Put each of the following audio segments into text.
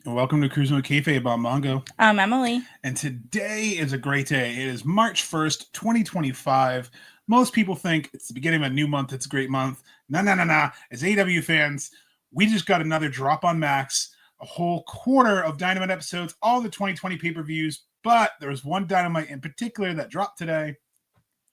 Welcome to Cruising with Kayfabe. I'm Mongo. I'm Emily. And today is a great day. It is March 1st, 2025. Most people think it's the beginning of a new month. It's a great month. No. As AEW fans, we just got another drop on Max, a whole quarter of Dynamite episodes, all the 2020 pay-per-views, but there was one Dynamite in particular that dropped today.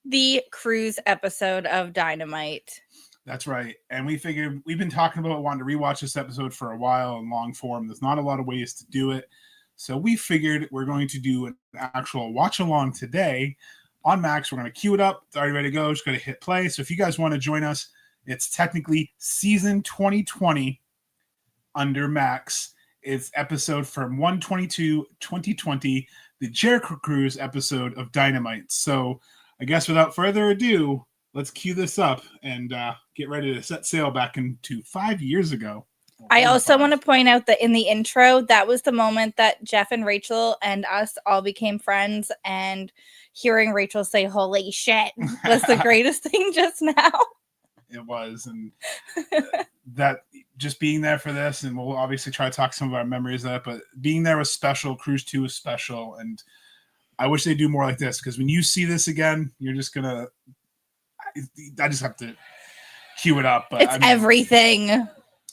The Cruise episode of Dynamite. That's right. And we figured we've been talking about wanting to rewatch this episode for a while in long form. There's not a lot of ways to do it. So we figured we're going to do an actual watch along today on Max. We're going to queue it up. It's already ready to go. Just going to hit play. So if you guys want to join us, it's technically season 2020 under Max. It's episode from 1/22/2020, the Jericho Cruise episode of Dynamite. So I guess without further ado, let's cue this up and get ready to set sail back into 5 years ago. I also want to point out that in the intro, that was the moment that Jeff and Rachel and us all became friends, and hearing Rachel say, "Holy shit," was the greatest thing just now. It was, and that just being there for this, and we'll obviously try to talk some of our memories of that, but being there was special. Cruise 2 was special, and I wish they do more like this, because when you see this again, you're just going to I just have to cue it up. But it's everything.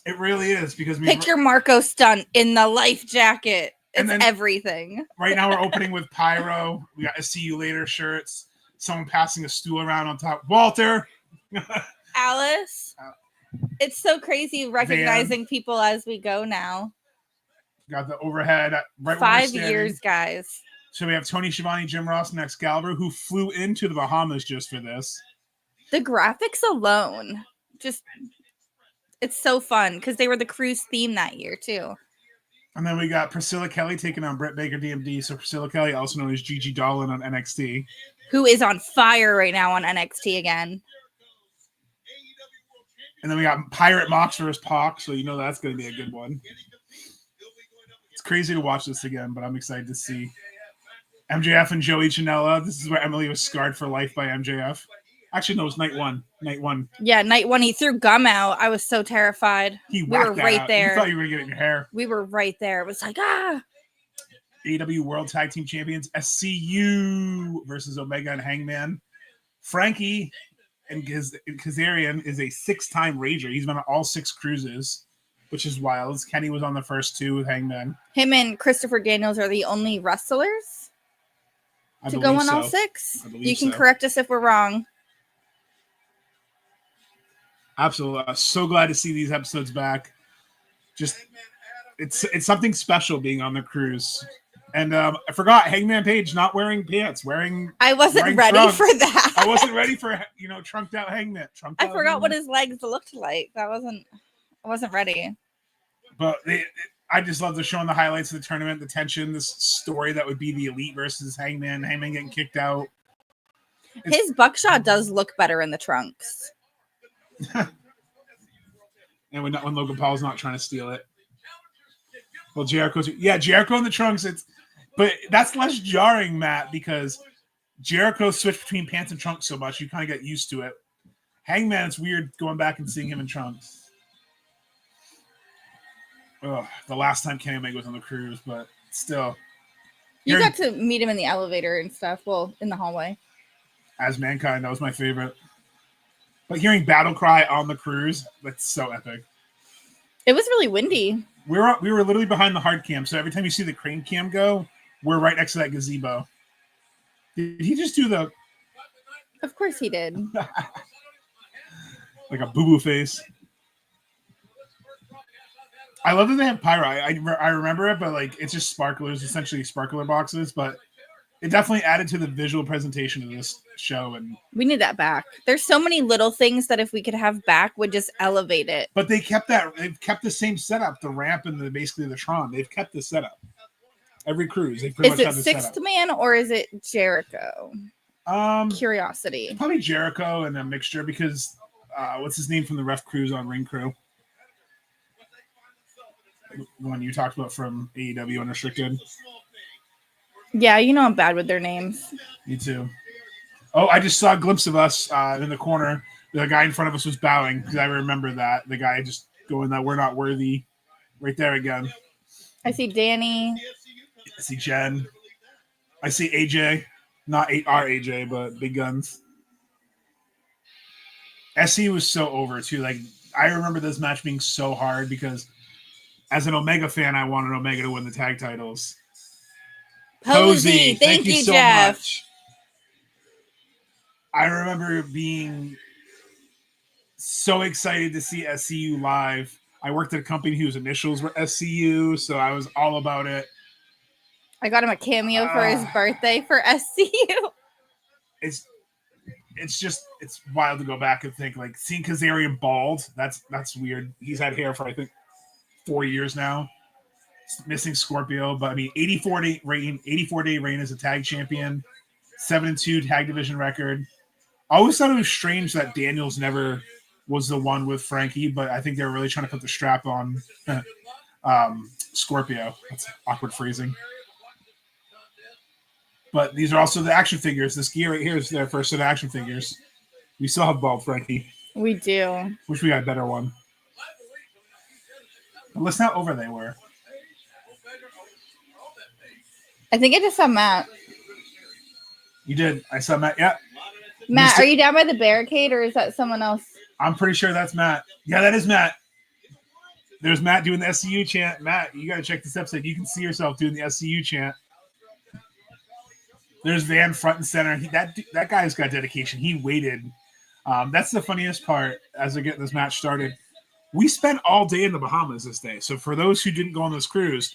It really is, because pick your Marco stunt in the life jacket. It's everything. Right now we're opening with Pyro. We got a "See You Later" shirts. Someone passing a stool around on top. Walter. Alice. It's so crazy recognizing people as we go now. Got the overhead. Right 5 years, guys. So we have Tony Schiavone, Jim Ross, and Excalibur, who flew into the Bahamas just for this. The graphics alone, it's so fun, because they were the Cruise theme that year too. And then we got Priscilla Kelly taking on Britt Baker DMD. So Priscilla Kelly, also known as Gigi Dolan on NXT. Who is on fire right now on NXT again. And then we got Pirate Mox versus Pac, so you know that's going to be a good one. It's crazy to watch this again, but I'm excited to see MJF and Joey Janela. This is where Emily was scarred for life by MJF. Actually, no, it was night one. Yeah, night one. He threw gum out. I was so terrified. We were right there. You thought you were going to get it in your hair. We were right there. It was like, AEW World Tag Team Champions, SCU versus Omega and Hangman. Frankie and Kazarian is a 6-time Rager. He's been on all 6 cruises, which is wild. Kenny was on the first 2 with Hangman. Him and Christopher Daniels are the only wrestlers to go on all 6. You can correct us if we're wrong. Absolutely. I'm so glad to see these episodes back. Just it's something special being on the cruise. And I forgot Hangman Page not wearing pants, I wasn't ready trunks. for that. I wasn't ready for trunked out Hangman. I forgot what his legs looked like. I wasn't ready. But I just love the showing the highlights of the tournament, the tension, this story that would be the Elite versus Hangman getting kicked out. His buckshot does look better in the trunks. And when Logan Paul's not trying to steal it. Well, Jericho in the trunks. But that's less jarring, Matt, because Jericho switched between pants and trunks so much you kind of get used to it. Hangman, it's weird going back and seeing him in trunks. Oh, the last time Kenny Omega was on the cruise, but still. You got to meet him in the elevator and stuff. Well, in the hallway. As Mankind, that was my favorite. But hearing Battle Cry on the cruise, that's so epic. It was really windy. We were literally behind the hard cam, so every time you see the crane cam go, we're right next to that gazebo. Did he just do the... Of course he did. Like a boo-boo face. I love that they have pyro. I remember it, but like it's just sparklers, essentially sparkler boxes, but it definitely added to the visual presentation of this show. And we need that back. There's so many little things that if we could have back would just elevate it. But they kept that. They've kept the same setup, the ramp and basically the Tron. They've kept the setup. Every cruise, they pretty much have the setup. Is it Sixth Man or is it Jericho? Curiosity. Probably Jericho and a mixture because what's his name from the Ref Cruise on Ring Crew? The one you talked about from AEW Unrestricted. Yeah, you know I'm bad with their names. Me too. Oh, I just saw a glimpse of us in the corner. The guy in front of us was bowing because I remember that. The guy just going that we're not worthy. Right there again. I see Danny. I see Jen. I see AJ. Not our AJ, but Big Guns. SC was so over too. Like I remember this match being so hard because as an Omega fan, I wanted Omega to win the tag titles. Posey, thank you so Jeff. Much. I remember being so excited to see SCU live. I worked at a company whose initials were SCU, so I was all about it. I got him a cameo for his birthday for SCU. It's wild to go back and think like seeing Kazarian bald. That's weird. He's had hair for I think 4 years now. Missing Scorpio, but I mean 84 day reign as a tag champion, 7-2 tag division record. I always thought it was strange that Daniels never was the one with Frankie, but I think they were really trying to put the strap on Scorpio. That's awkward phrasing. But these are also the action figures. This gear right here is their first set of action figures. We still have bald Frankie. We do. Wish we got a better one. But listen how over they were. I think I just saw Matt. You did. I saw Matt. Yeah. Matt, are you down by the barricade or is that someone else? I'm pretty sure that's Matt. Yeah, that is Matt. There's Matt doing the SCU chant. Matt, you got to check this episode. You can see yourself doing the SCU chant. There's Van front and center. That guy's got dedication. He waited. That's the funniest part as we're getting this match started. We spent all day in the Bahamas this day. So for those who didn't go on this cruise,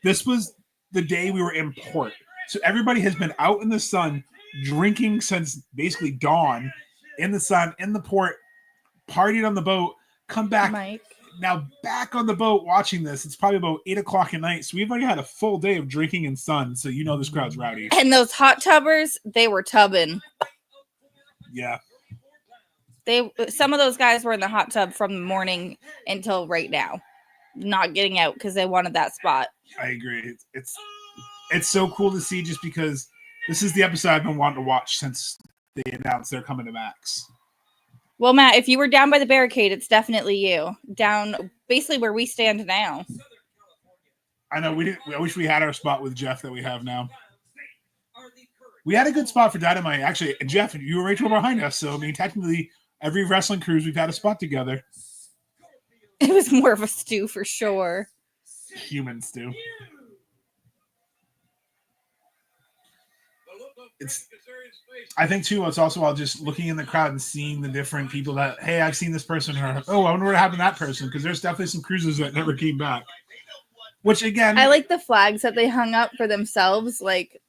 this was the day we were in port. So everybody has been out in the sun drinking since basically dawn, in the sun, in the port, partied on the boat, come back. Mike. Now back on the boat watching this. It's probably about 8 o'clock at night. So we've already had a full day of drinking and sun. So you know this crowd's rowdy. And those hot tubbers, they were tubbing. Yeah. Some of those guys were in the hot tub from the morning until right now, not getting out because they wanted that spot. I agree. It's so cool to see just because this is the episode I've been wanting to watch since they announced they're coming to Max. Well, Matt, if you were down by the barricade, it's definitely you. Down basically where we stand now. I know I wish we had our spot with Jeff that we have now. We had a good spot for Dynamite. Actually, Jeff, you were right behind us. So, I mean, technically, every wrestling cruise, we've had a spot together. It was more of a stew for sure. Human stew. I think too, it's also while just looking in the crowd and seeing the different people that, hey, I've seen this person, or oh, I wonder what happened to that person, because there's definitely some cruises that never came back. Which again, I like the flags that they hung up for themselves, like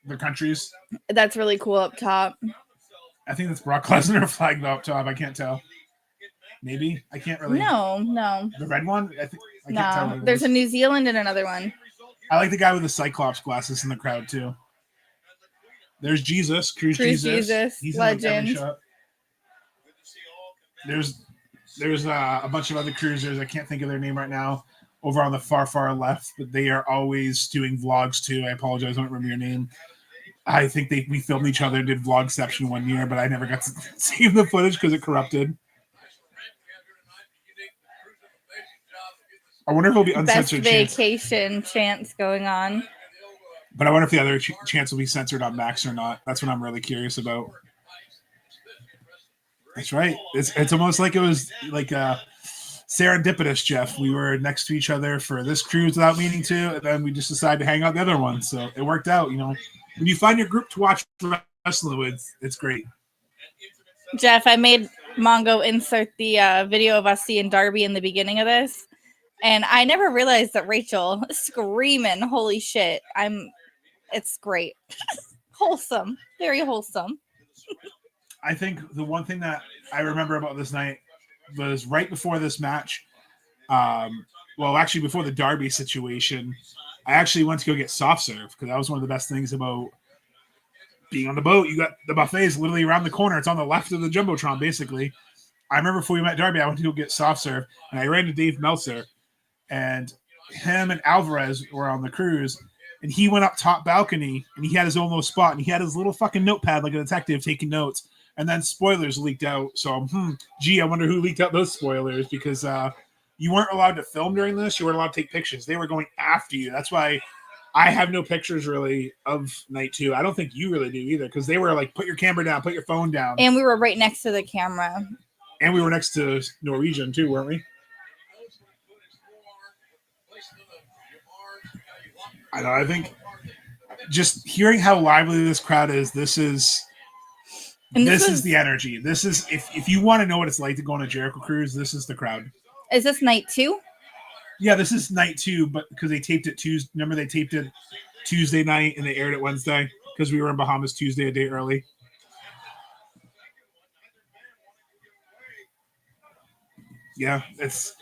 the countries. That's really cool up top. I think that's Brock Lesnar flag up top. I can't tell. Maybe I can't really. No. The red one. I can't tell. There's a New Zealand and another one. I like the guy with the Cyclops glasses in the crowd too. There's Jesus, Cruise Jesus. He's legend. in like There's a bunch of other cruisers. I can't think of their name right now. Over on the far left, but they are always doing vlogs too. I apologize, I don't remember your name. I think we filmed each other, did Vlogception one year, but I never got to save the footage because it corrupted. I wonder if it'll be uncensored. Best vacation chants going on. But I wonder if the other chants will be censored on Max or not. That's what I'm really curious about. That's right. It's almost like it was like serendipitous, Jeff. We were next to each other for this cruise without meaning to, and then we just decided to hang out the other one. So it worked out, you know. When you find your group to watch wrestling with, it's great. Jeff, I made Mongo insert the video of us seeing Darby in the beginning of this, and I never realized that Rachel screaming, "Holy shit!" It's great, wholesome, very wholesome. I think the one thing that I remember about this night was right before this match. Well, actually, before the Darby situation, I actually went to go get soft serve because that was one of the best things about being on the boat. You got the buffets literally around the corner. It's on the left of the Jumbotron, basically. I remember before we met Darby, I went to go get soft serve, and I ran to Dave Meltzer, and him and Alvarez were on the cruise, and he went up top balcony, and he had his own little spot, and he had his little fucking notepad like a detective taking notes. And then spoilers leaked out. So, I wonder who leaked out those spoilers, because you weren't allowed to film during this. You weren't allowed to take pictures. They were going after you. That's why I have no pictures really of night 2. I don't think you really do either, because they were like, put your camera down, put your phone down. And we were right next to the camera. And we were next to Norwegian too, weren't we? I know. I think just hearing how lively this crowd is, this is the energy. This is if you want to know what it's like to go on a Jericho Cruise, this is the crowd. Is this night 2? Yeah, this is night 2, but because they taped it Tuesday. Remember, they taped it Tuesday night and they aired it Wednesday because we were in Bahamas Tuesday a day early. Yeah, it's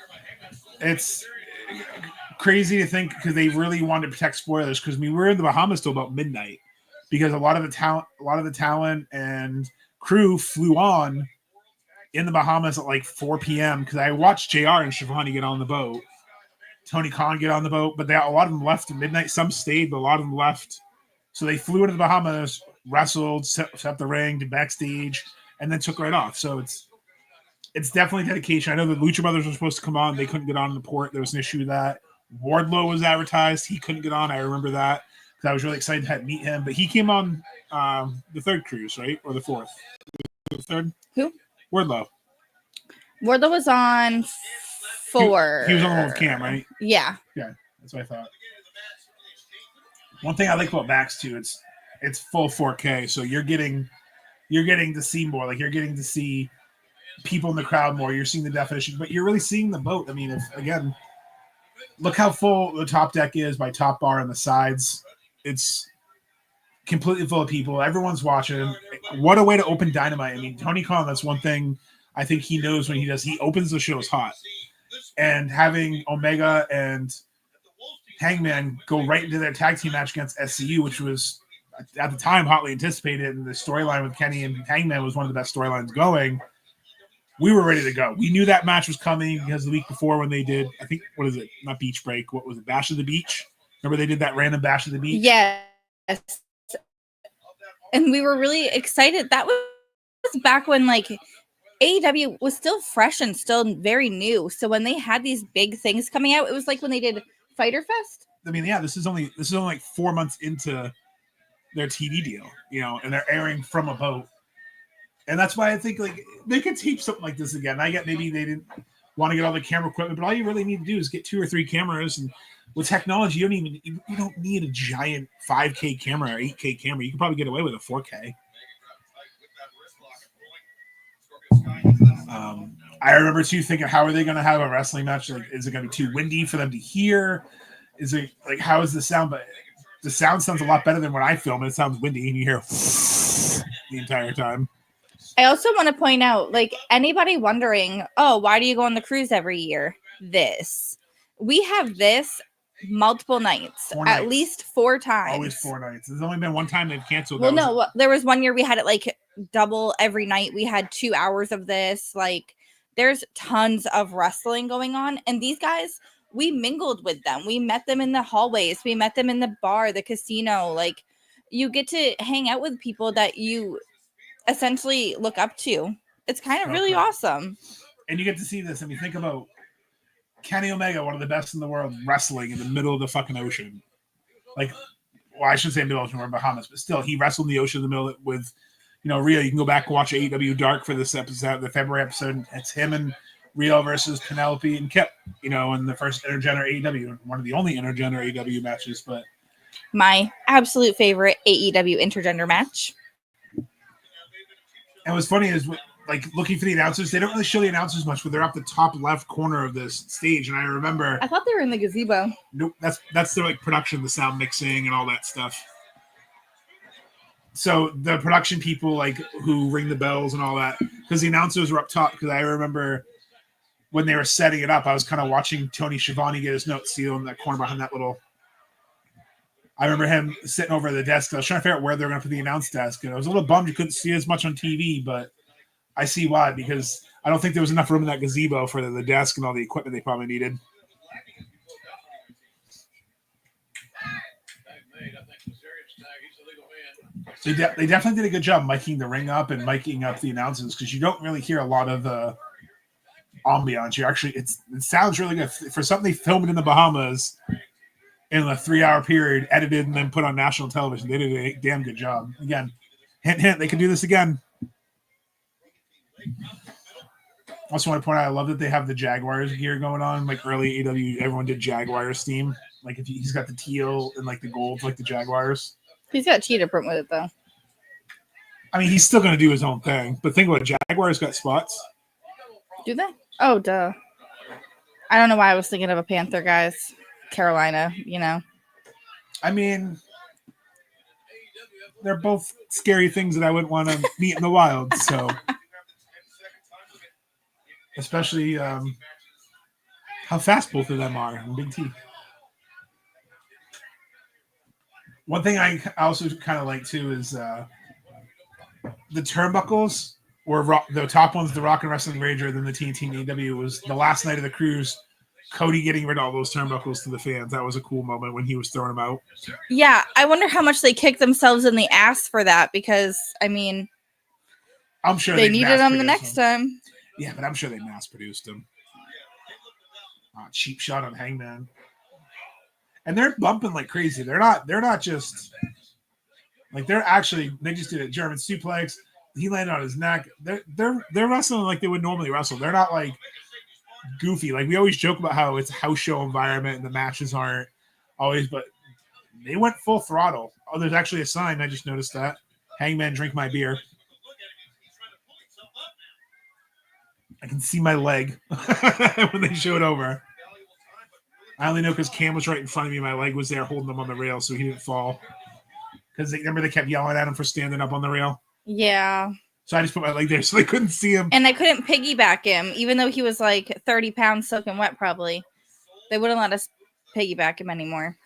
crazy to think, because they really wanted to protect spoilers, because we were in the Bahamas till about midnight, because a lot of the talent and crew flew on in the Bahamas at like 4 p.m. because I watched JR and Shivani get on the boat, Tony Khan get on the boat, but a lot of them left at midnight. Some stayed, but a lot of them left. So they flew into the Bahamas, wrestled, set up the ring, did backstage, and then took right off. So it's definitely dedication. I know the Lucha Brothers were supposed to come on. They couldn't get on the port. There was an issue with that. Wardlow was advertised. He couldn't get on. I remember that because I was really excited to meet him. But he came on the 3rd cruise, right? Or the 4th? The 3rd? Who? Wardlow. Wardlow was on 4. He was on the one with Cam, right? Yeah. Yeah, that's what I thought. One thing I like about Max too, it's full 4K, so you're getting to see more. Like, you're getting to see people in the crowd more. You're seeing the definition, but you're really seeing the boat. I mean, look how full the top deck is by Top Bar and the sides. It's completely full of people. Everyone's watching. What a way to open Dynamite. I mean, Tony Khan, that's one thing I think he knows when he does. He opens the shows hot. And having Omega and Hangman go right into their tag team match against SCU, which was at the time hotly anticipated, and the storyline with Kenny and Hangman was one of the best storylines going. We were ready to go. We knew that match was coming because the week before when they did, I think, what is it? Not Beach Break. What was it? Bash of the Beach? Remember they did that random Bash of the Beach? Yes. And we were really excited. That was back when like AEW was still fresh and still very new. So when they had these big things coming out, it was like when they did Fyter Fest. I mean, yeah, this is only like 4 months into their TV deal, and they're airing from a boat. And that's why I think like they could tape something like this again. I get maybe they didn't want to get all the camera equipment, but all you really need to do is get 2 or 3 cameras. And with technology, you don't need a giant 5K camera or 8K camera. You can probably get away with a 4K. I remember too thinking, how are they going to have a wrestling match? Like, is it going to be too windy for them to hear? Is it like, how is the sound? But the sound sounds a lot better than when I film it. It sounds windy and you hear the entire time. I also want to point out, like, anybody wondering, oh, why do you go on the cruise every year? We have this multiple nights, at least 4 times. Always 4 nights. There's only been one time they've canceled. Well, there was one year we had it like double every night. We had 2 hours of this. Like, there's tons of wrestling going on. And these guys, we mingled with them. We met them in the hallways. We met them in the bar, the casino. Like, you get to hang out with people that you essentially look up to. It's kind of really awesome. And you get to see this. I mean, think about Kenny Omega, one of the best in the world, wrestling in the middle of the fucking ocean. Like, well, I shouldn't say middle ocean, we're in Bahamas, but still, he wrestled in the ocean in the middle with, Rio. You can go back and watch AEW Dark for this episode, the February episode. It's him and Rio versus Penelope and Kip, in the first Intergender AEW, one of the only Intergender AEW matches. But my absolute favorite AEW Intergender match. And what's funny is, like, looking for the announcers, they don't really show the announcers much, but they're up the top left corner of this stage. And I remember, I thought they were in the gazebo. Nope, that's their like production, the sound mixing and all that stuff. So the production people, like, who ring the bells and all that, because the announcers were up top. Because I remember when they were setting it up, I was kind of watching Tony Schiavone get his notes sealed in that corner behind that little. I remember him sitting over at the desk. I was trying to figure out where they were going to put the announce desk, and I was a little bummed you couldn't see as much on TV, but I see why, because I don't think there was enough room in that gazebo for the desk and all the equipment they probably needed. They definitely did a good job miking the ring up and miking up the announcers because you don't really hear a lot of the ambiance. You actually, it sounds really good for something they filmed in the Bahamas in a 3-hour period, edited and then put on national television. They did a damn good job. Again, hint, hint, they can do this again. Also want to point out, I love that they have the Jaguars gear going on. Like early AEW, everyone did Jaguars theme. Like if he's got the teal and like the gold, like the Jaguars. He's got cheetah print with it though. I mean, he's still going to do his own thing. But think about it, Jaguars got spots. Do they? Oh, duh. I don't know why I was thinking of a Panther, guys. Carolina, you know. I mean, they're both scary things that I wouldn't want to meet in the wild. So, especially how fast both of them are and Big T. One thing I also kind of like too is the turnbuckles were the top ones, the Rock and Wrestling Rager, then the TNT and AEW was the last night of the cruise. Cody getting rid of all those turnbuckles to the fans. That was a cool moment when he was throwing them out. Yeah, I wonder how much they kicked themselves in the ass for that because, I mean, I'm sure they needed them the next time. Yeah, but I'm sure they mass produced them. Cheap shot on Hangman. And they're bumping like crazy. They're not just like they just did a German suplex. He landed on his neck. They're wrestling like they would normally wrestle. They're not like goofy. Like we always joke about how it's a house show environment and the matches aren't always, but they went full throttle. Oh, there's actually a sign. I just noticed that. Hangman, drink my beer. I can see my leg when they showed over. I only know because Cam was right in front of me. My leg was there holding him on the rail so he didn't fall. Because remember they kept yelling at him for standing up on the rail? Yeah. So I just put my leg there so they couldn't see him. And I couldn't piggyback him, even though he was like 30 pounds soaking wet probably. They wouldn't let us piggyback him anymore.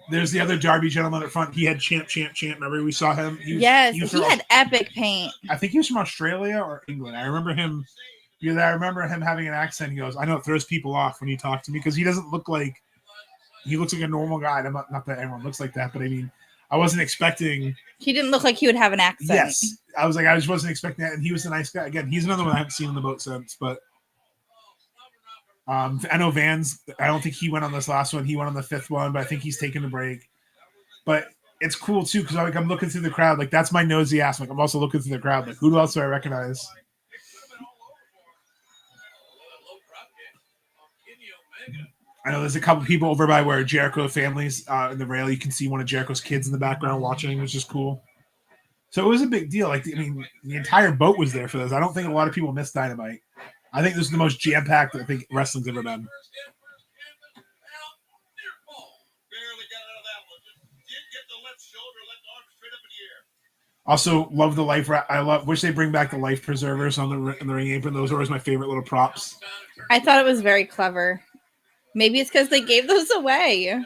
There's the other Darby gentleman up front. He had champ. Remember we saw him? He had epic paint. I think he was from Australia or England. I remember him having an accent. He goes, I know it throws people off when you talk to me because he doesn't look like he looks like a normal guy. Not that everyone looks like that, but I mean, I wasn't expecting. He didn't look like he would have an accent. Yes. I just wasn't expecting that. And he was a nice guy. Again, he's another one I haven't seen on the boat since, but I know Vans, I don't think he went on this last one. He went on the 5th one, but I think he's taking a break. But it's cool too, because I'm looking through the crowd. Like that's my nosy ass. Like I'm also looking through the crowd. Like who else do I recognize? I know there's a couple people over by where Jericho families in the rail. You can see one of Jericho's kids in the background watching, which is cool. So it was a big deal. Like, I mean, the entire boat was there for this. I don't think a lot of people missed Dynamite. I think this is the most jam-packed I think wrestling's ever been. Also, love the life. Wish they bring back the life preservers on the ring apron. Those are always my favorite little props. I thought it was very clever. Maybe it's because they gave those away.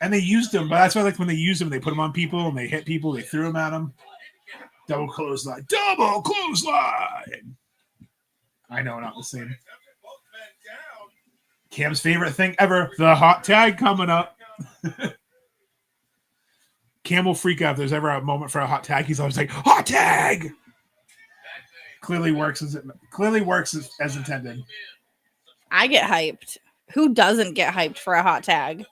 And they used them, but that's why I like when they use them, they put them on people and they hit people, they threw them at them. Double clothesline. I know, not the same. Cam's favorite thing ever, the hot tag coming up. Cam will freak out if there's ever a moment for a hot tag. He's always like, hot tag! Clearly works as intended. I get hyped. Who doesn't get hyped for a hot tag?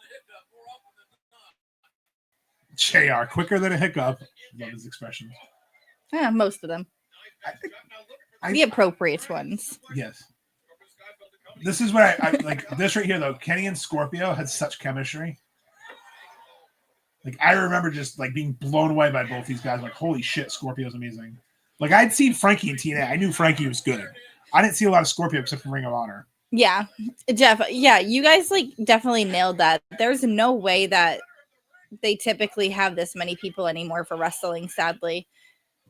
JR, quicker than a hiccup. Love his expressions. Yeah, most of them. The appropriate ones. Yes. This is what I like. This right here, though. Kenny and Scorpio had such chemistry. Like, I remember just, like, being blown away by both these guys. Like, holy shit, Scorpio's amazing. Like, I'd seen Frankie in TNA. I knew Frankie was good. I didn't see a lot of Scorpio except from Ring of Honor. Yeah, Jeff. Yeah, you guys like definitely nailed that. There's no way that they typically have this many people anymore for wrestling. Sadly,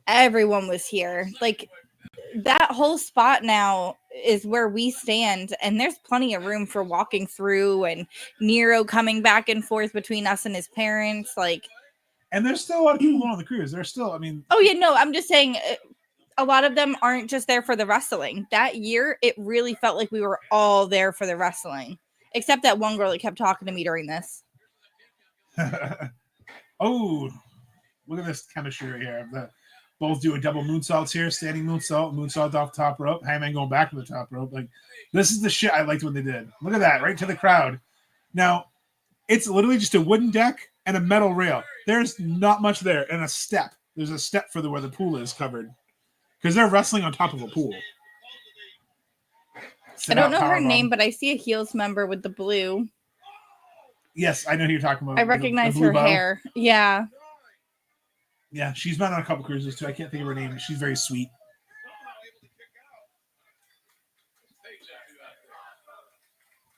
everyone was here. Like that whole spot now is where we stand, and there's plenty of room for walking through and Nero coming back and forth between us and his parents. Like, and there's still a lot of people on the cruise. There's still, I mean, oh yeah, no, I'm just saying. A lot of them aren't just there for the wrestling. That year, it really felt like we were all there for the wrestling. Except that one girl that kept talking to me during this. Oh. Look at this chemistry right here. Both doing double moonsaults here, standing moonsault off the top rope, Hangman going back to the top rope. Like, this is the shit I liked when they did. Look at that, right to the crowd. Now, it's literally just a wooden deck and a metal rail. There's not much there, and a step. There's a step for where the pool is covered. Because they're wrestling on top of a pool. I don't know her name, but I see a heels member with the blue. Yes, I know who you're talking about. I recognize her hair. Yeah. Yeah, she's been on a couple cruises too. I can't think of her name. She's very sweet.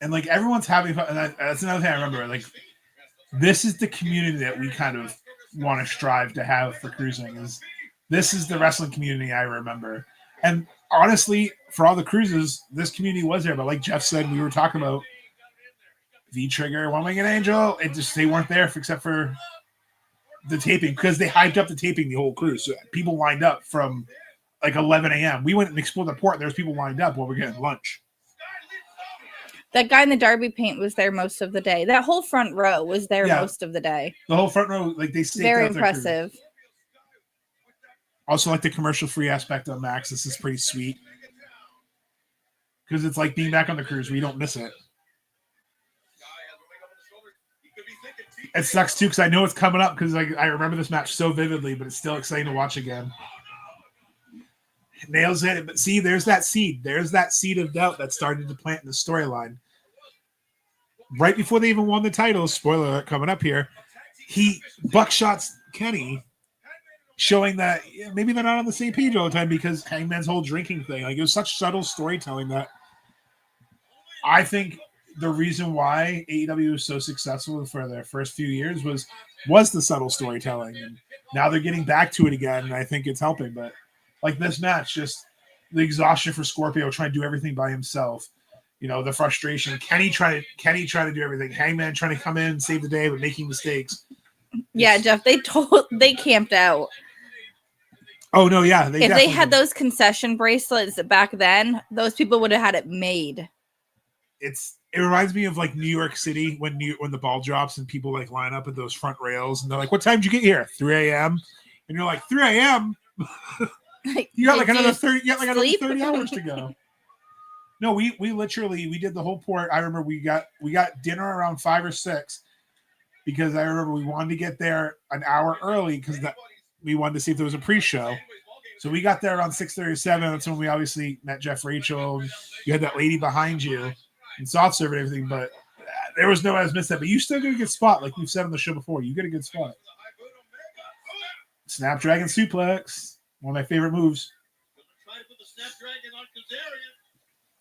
And like everyone's having fun. And that's another thing I remember. Like, this is the community that we kind of want to strive to have for cruising. This is the wrestling community I remember. And honestly, for all the cruises, this community was there. But like Jeff said, we were talking about V-Trigger, One Winged Angel. They weren't there except for the taping, because they hyped up the taping the whole cruise. So people lined up from like 11 a.m. We went and explored the port. There's people lined up while we're getting lunch. That guy in the Derby paint was there most of the day. That whole front row was there most of the day. The whole front row, like they stayed very impressive. Also, like the commercial-free aspect of Max. This is pretty sweet because it's like being back on the cruise where you don't miss it. It sucks too because I know it's coming up because like I remember this match so vividly, but it's still exciting to watch again. Nails it, but see, there's that seed. There's that seed of doubt that started to plant in the storyline. Right before they even won the title, spoiler alert coming up here, he buckshots Kenny, showing that maybe they're not on the same page all the time because Hangman's whole drinking thing. Like, it was such subtle storytelling that I think the reason why AEW was so successful for their first few years was the subtle storytelling. And now they're getting back to it again, and I think it's helping. But like this match, just the exhaustion for Scorpio trying to do everything by himself. You know, the frustration. Kenny trying to do everything. Hangman trying to come in and save the day, but making mistakes. Yeah, Jeff, they camped out. Oh no, yeah. If they had those concession bracelets back then, those people would have had it made. It reminds me of like New York City when the ball drops and people like line up at those front rails and they're like, "What time did you get here?" 3 a.m. And you're like, 3 a.m. You got like another 30. You got like another 30 hours to go. No, we did the whole port. I remember we got dinner around 5 or 6 because I remember we wanted to get there an hour early because we wanted to see if there was a pre-show. So we got there around 6:30 or 7. That's when we obviously met Jeff Rachel. You had that lady behind you and soft serve and everything, but there was no as missed that. But you still get a good spot, like we've said on the show before. You get a good spot. Snapdragon suplex, one of my favorite moves. Trying to put the Snapdragon on Kazarian.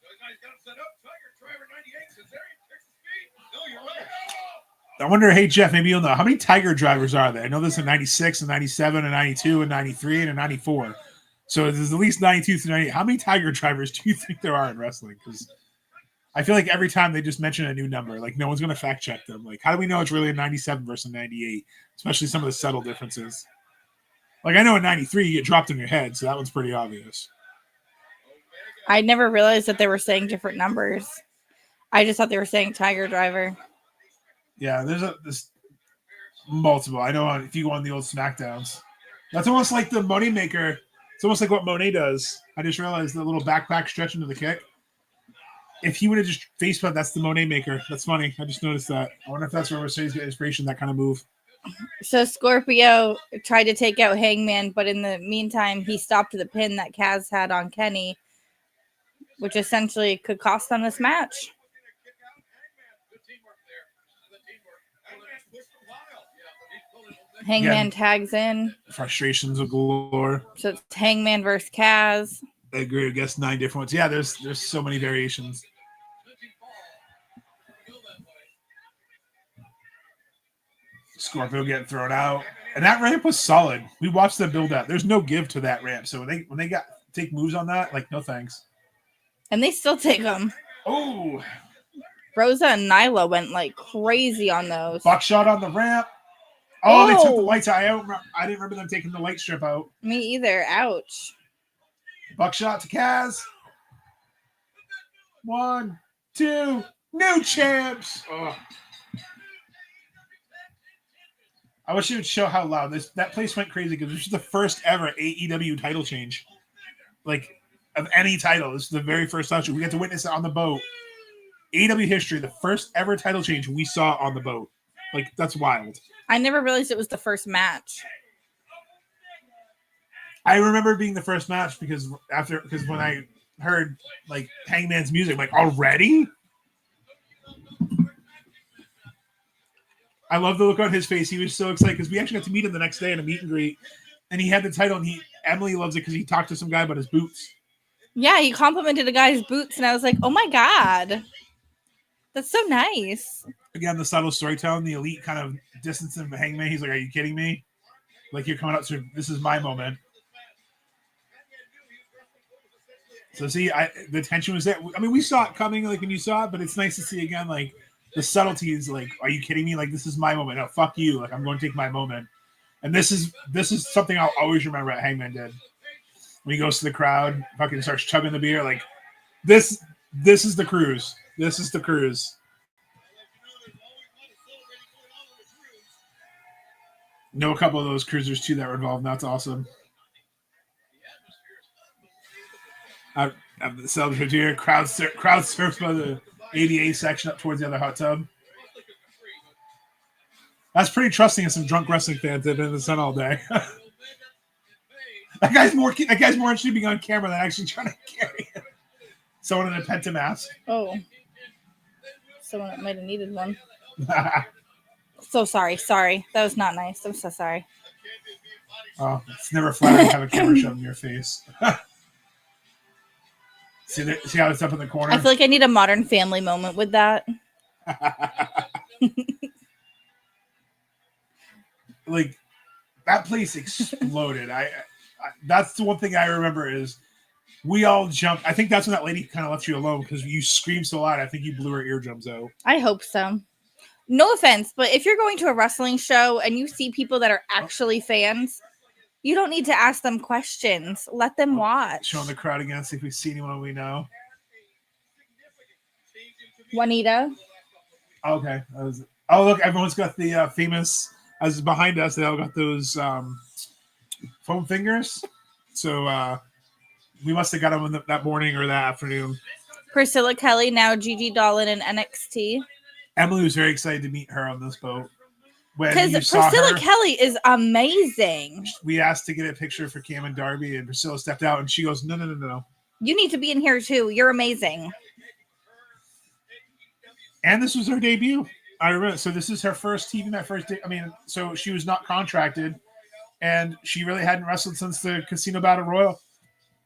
The guy's got set up. Tiger Driver 98. Kazarian takes the speed. No, you're right. I wonder, hey Jeff, maybe you'll know how many Tiger drivers are there? I know there's a 96, a 97, a 92, a 93, and a 94. So there's at least 92 to 98. How many Tiger drivers do you think there are in wrestling? Because I feel like every time they just mention a new number, like no one's going to fact check them. Like, how do we know it's really a 97 versus a 98? Especially some of the subtle differences. Like, I know a 93 you get dropped on your head, so that one's pretty obvious. I never realized that they were saying different numbers. I just thought they were saying Tiger Driver. Yeah, there's multiple. I know if you go on the old SmackDowns, that's almost like the Money Maker. It's almost like what Monet does. I just realized the little backpack stretch into the kick. If he would have just face put, that's the Monet Maker. That's funny. I just noticed that. I wonder if that's where Mercedes got inspiration, that kind of move. So Scorpio tried to take out Hangman, but in the meantime, he stopped the pin that Kaz had on Kenny, which essentially could cost them this match. Hangman tags in. Frustrations of galore. So it's Hangman versus Kaz. I agree. I guess 9 different ones. Yeah, there's so many variations. Scorpio getting thrown out. And that ramp was solid. We watched them build out. There's no give to that ramp. So when they take moves on that, like, no thanks. And they still take them. Oh. Rosa and Nyla went like crazy on those. Buckshot on the ramp. Oh, they took the lights out. I didn't remember them taking the light strip out. Me either. Ouch. Buckshot to Kaz. 1, 2, new champs. Oh. I wish it would show how loud that place went crazy because this was the first ever AEW title change, like of any title. This is the very first time we get to witness it on the boat. AEW history, the first ever title change we saw on the boat. Like that's wild. I never realized it was the first match. I remember it being the first match because when I heard like Hangman's music, I'm like already. I love the look on his face. He was so excited because we actually got to meet him the next day in a meet and greet, and he had the title. And Emily loves it because he talked to some guy about his boots. Yeah, he complimented a guy's boots, and I was like, "Oh my god, that's so nice." Again, the subtle storytelling, the Elite kind of distanced him from Hangman. He's like, "Are you kidding me? Like you're coming up to this is my moment." So see, the tension was there. I mean, we saw it coming, like when you saw it, but it's nice to see again, like the subtleties. Like, are you kidding me? Like this is my moment. No, fuck you. Like I'm going to take my moment. And this is something I'll always remember what Hangman did when he goes to the crowd, fucking starts chugging the beer. Like this is the cruise. This is the cruise. Know a couple of those cruisers too that were involved. And that's awesome. I have the celebratory here. Crowd surfs by the ADA section up towards the other hot tub. That's pretty trusting of some drunk wrestling fans that have been in the sun all day. that guy's more interested in being on camera than actually trying to carry it. Someone in a Penta mask. Oh, someone that might have needed one. So sorry. That was not nice. I'm so sorry. Oh, it's never flattering to have a camera shoved in your face. See how it's up in the corner? I feel like I need a Modern Family moment with that. Like that place exploded. I that's the one thing I remember is we all jumped. I think that's when that lady kind of left you alone because you screamed so loud. I think you blew her eardrums out. I hope so. No offense, but if you're going to a wrestling show and you see people that are actually fans, you don't need to ask them questions. Let them watch. Showing the crowd again, see if we see anyone we know. Juanita. Okay. Look, everyone's got the famous, as behind us, they all got those foam fingers. So we must have got them that morning or that afternoon. Priscilla Kelly, now Gigi Dolan in NXT. Emily was very excited to meet her on this boat. Because Priscilla Kelly is amazing. We asked to get a picture for Cam and Darby, and Priscilla stepped out, and she goes, no. You need to be in here, too. You're amazing. And this was her debut. I remember. So this is her first TV night, first day. I mean, so she was not contracted, and she really hadn't wrestled since the Casino Battle Royal,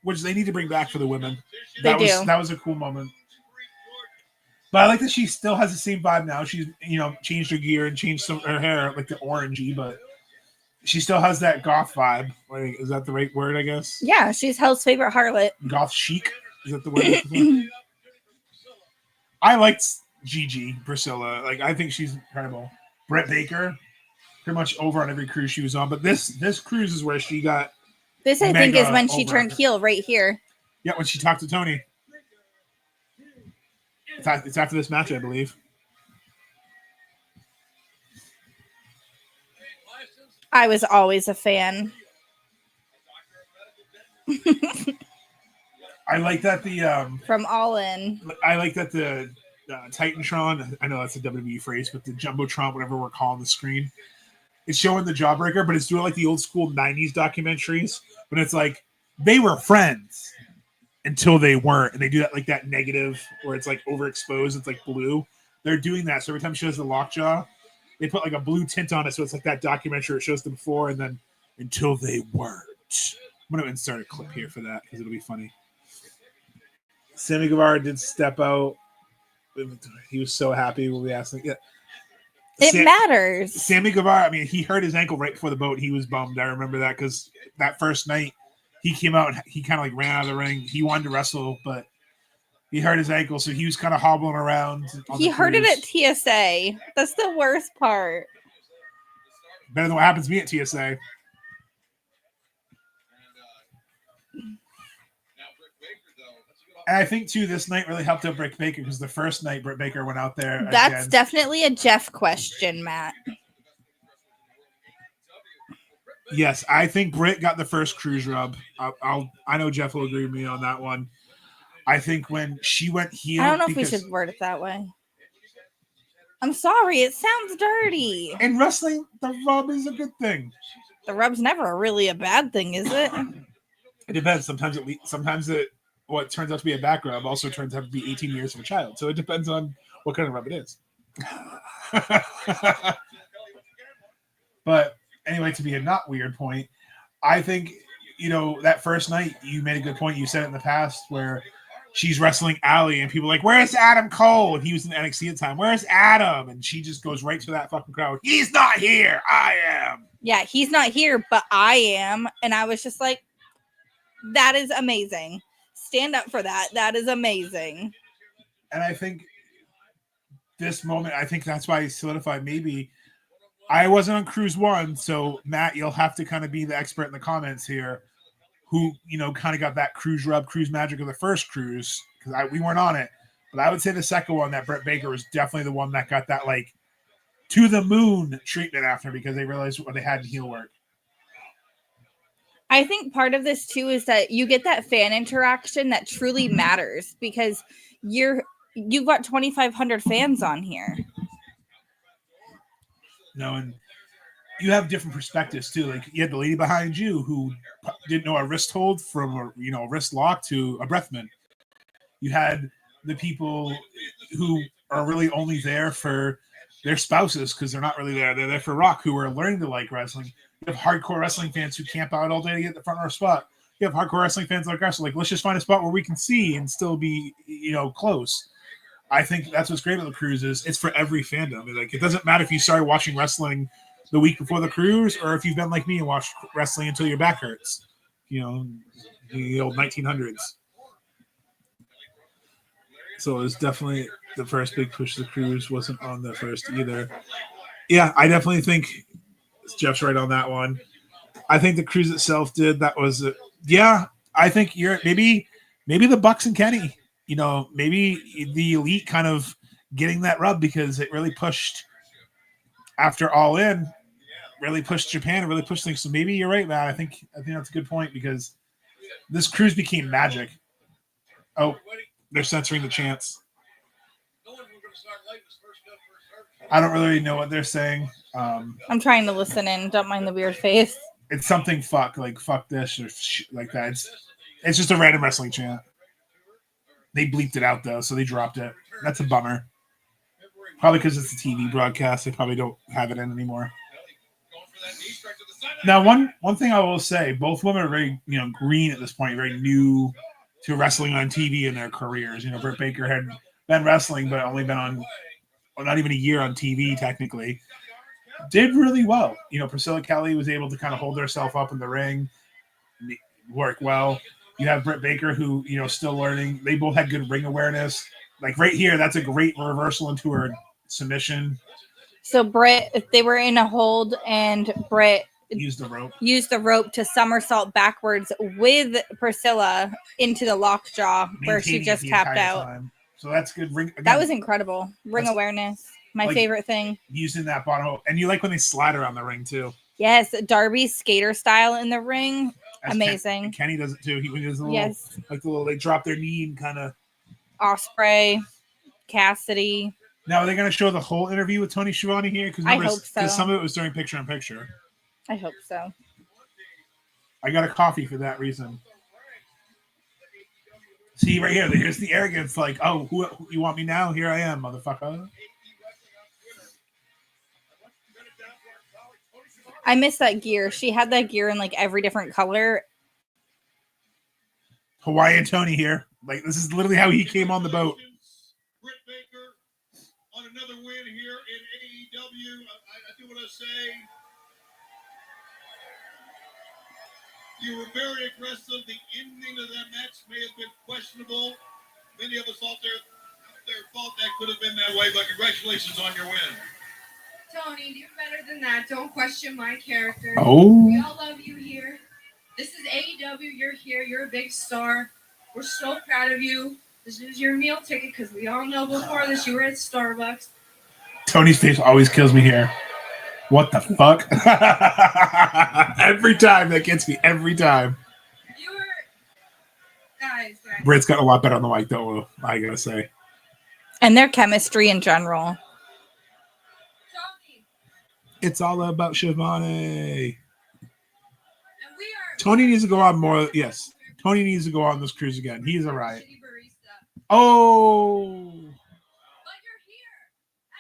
which they need to bring back for the women. That was a cool moment. But I like that she still has the same vibe now. She's, changed her gear and changed her hair, like the orangey, but she still has that goth vibe. Like, is that the right word, I guess? Yeah, she's Hell's favorite harlot. Goth chic? Is that the word? I liked Gigi, Priscilla. Like, I think she's incredible. Britt Baker, pretty much over on every cruise she was on. But this cruise is where she got... This, I think, is when she turned heel right here. Yeah, when she talked to Tony. It's after this match, I believe. I was always a fan. I like that from All In. I like that the Titantron. I know that's a WWE phrase, but the Jumbotron, whatever we're calling the screen, it's showing the Jawbreaker, but it's doing like the old school '90s documentaries. But it's like they were friends until they weren't, and they do that like that negative where it's like overexposed. It's like blue. They're doing that. So every time she does the lockjaw, they put like a blue tint on it, so it's like that documentary. It shows them before and then until they weren't. I'm going to insert a clip here for that because it'll be funny. Sammy Guevara did step out. He was so happy when we asked him. Yeah. It matters. Sammy Guevara, I mean, he hurt his ankle right before the boat. He was bummed. I remember that because that first night he came out and he kind of like ran out of the ring. He wanted to wrestle, but he hurt his ankle, so he was kind of hobbling around. He hurt it at TSA. That's the worst part. Better than what happens to me at TSA. And I think, too, this night really helped out Britt Baker because the first night Britt Baker went out there. That's definitely a Jeff question, Matt. Yes, I think Britt got the first cruise rub. I know Jeff will agree with me on that one. I think when she went heel, I don't know if we should word it that way. I'm sorry, it sounds dirty. In wrestling, the rub is a good thing. The rub's never really a bad thing, is it? It depends. Sometimes what turns out to be a back rub also turns out to be 18 years of a child. So it depends on what kind of rub it is. But anyway, to be a not weird point, I think, that first night you made a good point. You said it in the past where she's wrestling Allie and people are like, where's Adam Cole? And he was in NXT at the time. Where's Adam? And she just goes right to that fucking crowd. He's not here. I am. Yeah, he's not here, but I am. And I was just like, that is amazing. Stand up for that. That is amazing. And I think this moment, that's why he solidified. Maybe I wasn't on Cruise 1, so Matt, you'll have to kind of be the expert in the comments here who, kind of got that cruise rub, cruise magic of the first cruise, because we weren't on it. But I would say the second one, that Britt Baker, was definitely the one that got that, like, to the moon treatment after, because they realized what they had in heel work. I think part of this, too, is that you get that fan interaction that truly matters, because you've got 2,500 fans on here. And you have different perspectives too. Like you had the lady behind you who didn't know a wrist hold from a wrist lock to a breathman. You had the people who are really only there for their spouses because they're not really there. They're there for Rock, who are learning to like wrestling. You have hardcore wrestling fans who camp out all day to get the front row spot. You have hardcore wrestling fans like us, like, let's just find a spot where we can see and still be, close. I think that's what's great about the cruise is it's for every fandom. Like, it doesn't matter if you started watching wrestling the week before the cruise or if you've been like me and watched wrestling until your back hurts. The old 1900s. So it was definitely the first big push. The cruise wasn't on the first either. Yeah, I definitely think Jeff's right on that one. I think the cruise itself did. That was I think you're maybe the Bucks and Kenny. Maybe the Elite kind of getting that rub because it really pushed after All In, really pushed Japan and really pushed things. So maybe you're right, Matt. I think that's a good point because this cruise became magic. Oh, they're censoring the chants. I don't really know what they're saying. I'm trying to listen in. Don't mind the weird face. It's something fuck this or like that. It's just a random wrestling chant. They bleeped it out though, so they dropped it. That's a bummer. Probably because it's a TV broadcast. They probably don't have it in anymore. Now, one thing I will say, both women are very green at this point, very new to wrestling on TV in their careers. Britt Baker had been wrestling, but only been on not even a year on TV technically. Did really well. Priscilla Kelly was able to kind of hold herself up in the ring, work well. You have Britt Baker, who, still learning. They both had good ring awareness. Like right here, that's a great reversal into her submission. So Britt, they were in a hold, and Britt used the rope to somersault backwards with Priscilla into the lockjaw where she just tapped out. Time. So that's good. Ring. Again, that was incredible. Ring awareness. My favorite thing. Using that bottom. And you like when they slide around the ring too. Yes. Darby's skater style in the ring. That's amazing. Kenny does it too. He does a little, they drop their knee and kind of. Ospreay, Cassidy. Now, are they going to show the whole interview with Tony Schiavone here? I hope so. Because some of it was during picture-in-picture. I hope so. I got a coffee for that reason. See, right here, here's the arrogance. Like, oh, who you want me now? Here I am, motherfucker. I miss that gear. She had that gear in like every different color. Hawaiian Tony here. Like, this is literally how he came on the boat. Britt Baker on another win here in AEW. I do want to say you were very aggressive. The ending of that match may have been questionable. Many of us thought that could have been that way, but congratulations on your win. Tony, do better than that. Don't question my character. Oh. We all love you here. This is AEW. You're here. You're a big star. We're so proud of you. This is your meal ticket because we all know before this you were at Starbucks. Tony's face always kills me here. What the fuck? Every time that gets me. Every time. You were guys. Britt's got a lot better on the mic, though. I gotta say. And their chemistry in general. Tony, It's all about Shivani. and we are. Tony needs to go on more. Yes, Tony needs to go on this cruise again. He's a riot. Shitty barista. Oh. But you're here.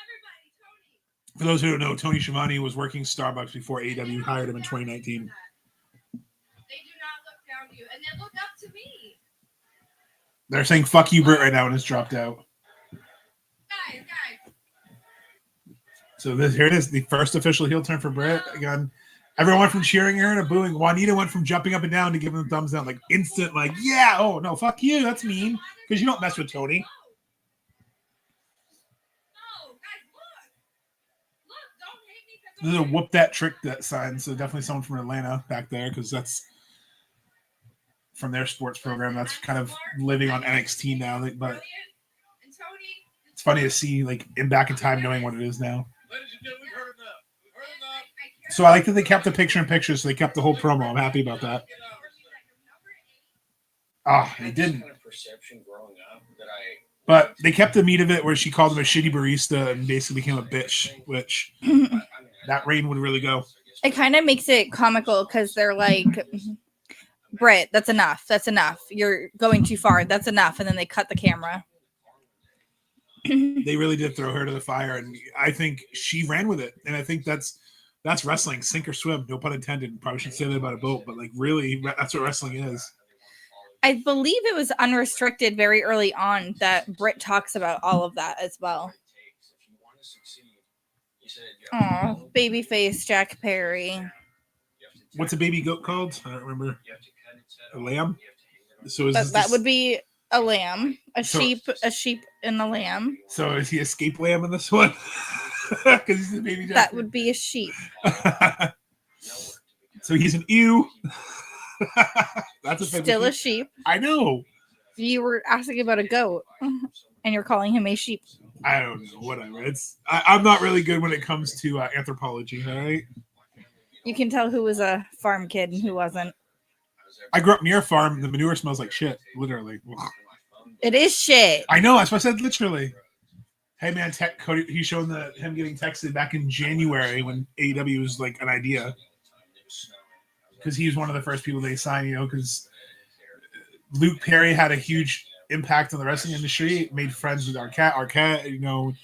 Everybody, Tony. For those who don't know, Tony Schiavone was working Starbucks before AEW hired him in 2019. They do not look down to you, and they look up to me. They're saying "fuck you, Britt" right now, and it's dropped out. Guys. So here it is, the first official heel turn for Britt. Again, everyone went from cheering her to booing. Juanita went from jumping up and down to giving the thumbs down, like instant, like yeah. Oh no, fuck you. That's mean because you don't mess with Tony. No, guys, look, don't hate me. There's a whoop that trick that sign. So definitely someone from Atlanta back there because that's from their sports program. That's kind of living on NXT now. But And Tony, it's funny to see like in back in time knowing what it is now. Ladies and gentlemen, we've heard enough. We've heard enough. So I like that they kept the picture in picture, so they kept the whole promo. I'm happy about that. Ah, they didn't. Kind of perception growing up that I But they kept the meat of it where she called him a shitty barista and basically became a bitch, which that reign would really go. It kind of makes it comical because they're like, Britt, that's enough. That's enough. You're going too far. That's enough. And then they cut the camera. They really did throw her to the fire, and I think she ran with it. And I think that's wrestling, sink or swim. No pun intended. Probably shouldn't say that about a boat, but like really, that's what wrestling is. I believe it was unrestricted very early on that Britt talks about all of that as well. Oh, babyface Jack Perry. What's a baby goat called? I don't remember. A lamb. So is this, That would be a lamb, a So- sheep, and a lamb. So is he escape lamb in this one? Because he's a baby. That would be a sheep. So he's an ewe. That's Still a sheep. I know. You were asking about a goat, and you're calling him a sheep. I don't know. Whatever. I'm not really good when it comes to anthropology. All right. You can tell who was a farm kid and who wasn't. I grew up near a farm. The manure smells like shit. Literally. It is shit. I know. That's what I said. Literally. Hey man, Cody. He's showing him getting texted back in January when AEW was like an idea. Because he was one of the first people they signed, because Luke Perry had a huge impact on the wrestling industry, made friends with Arquette,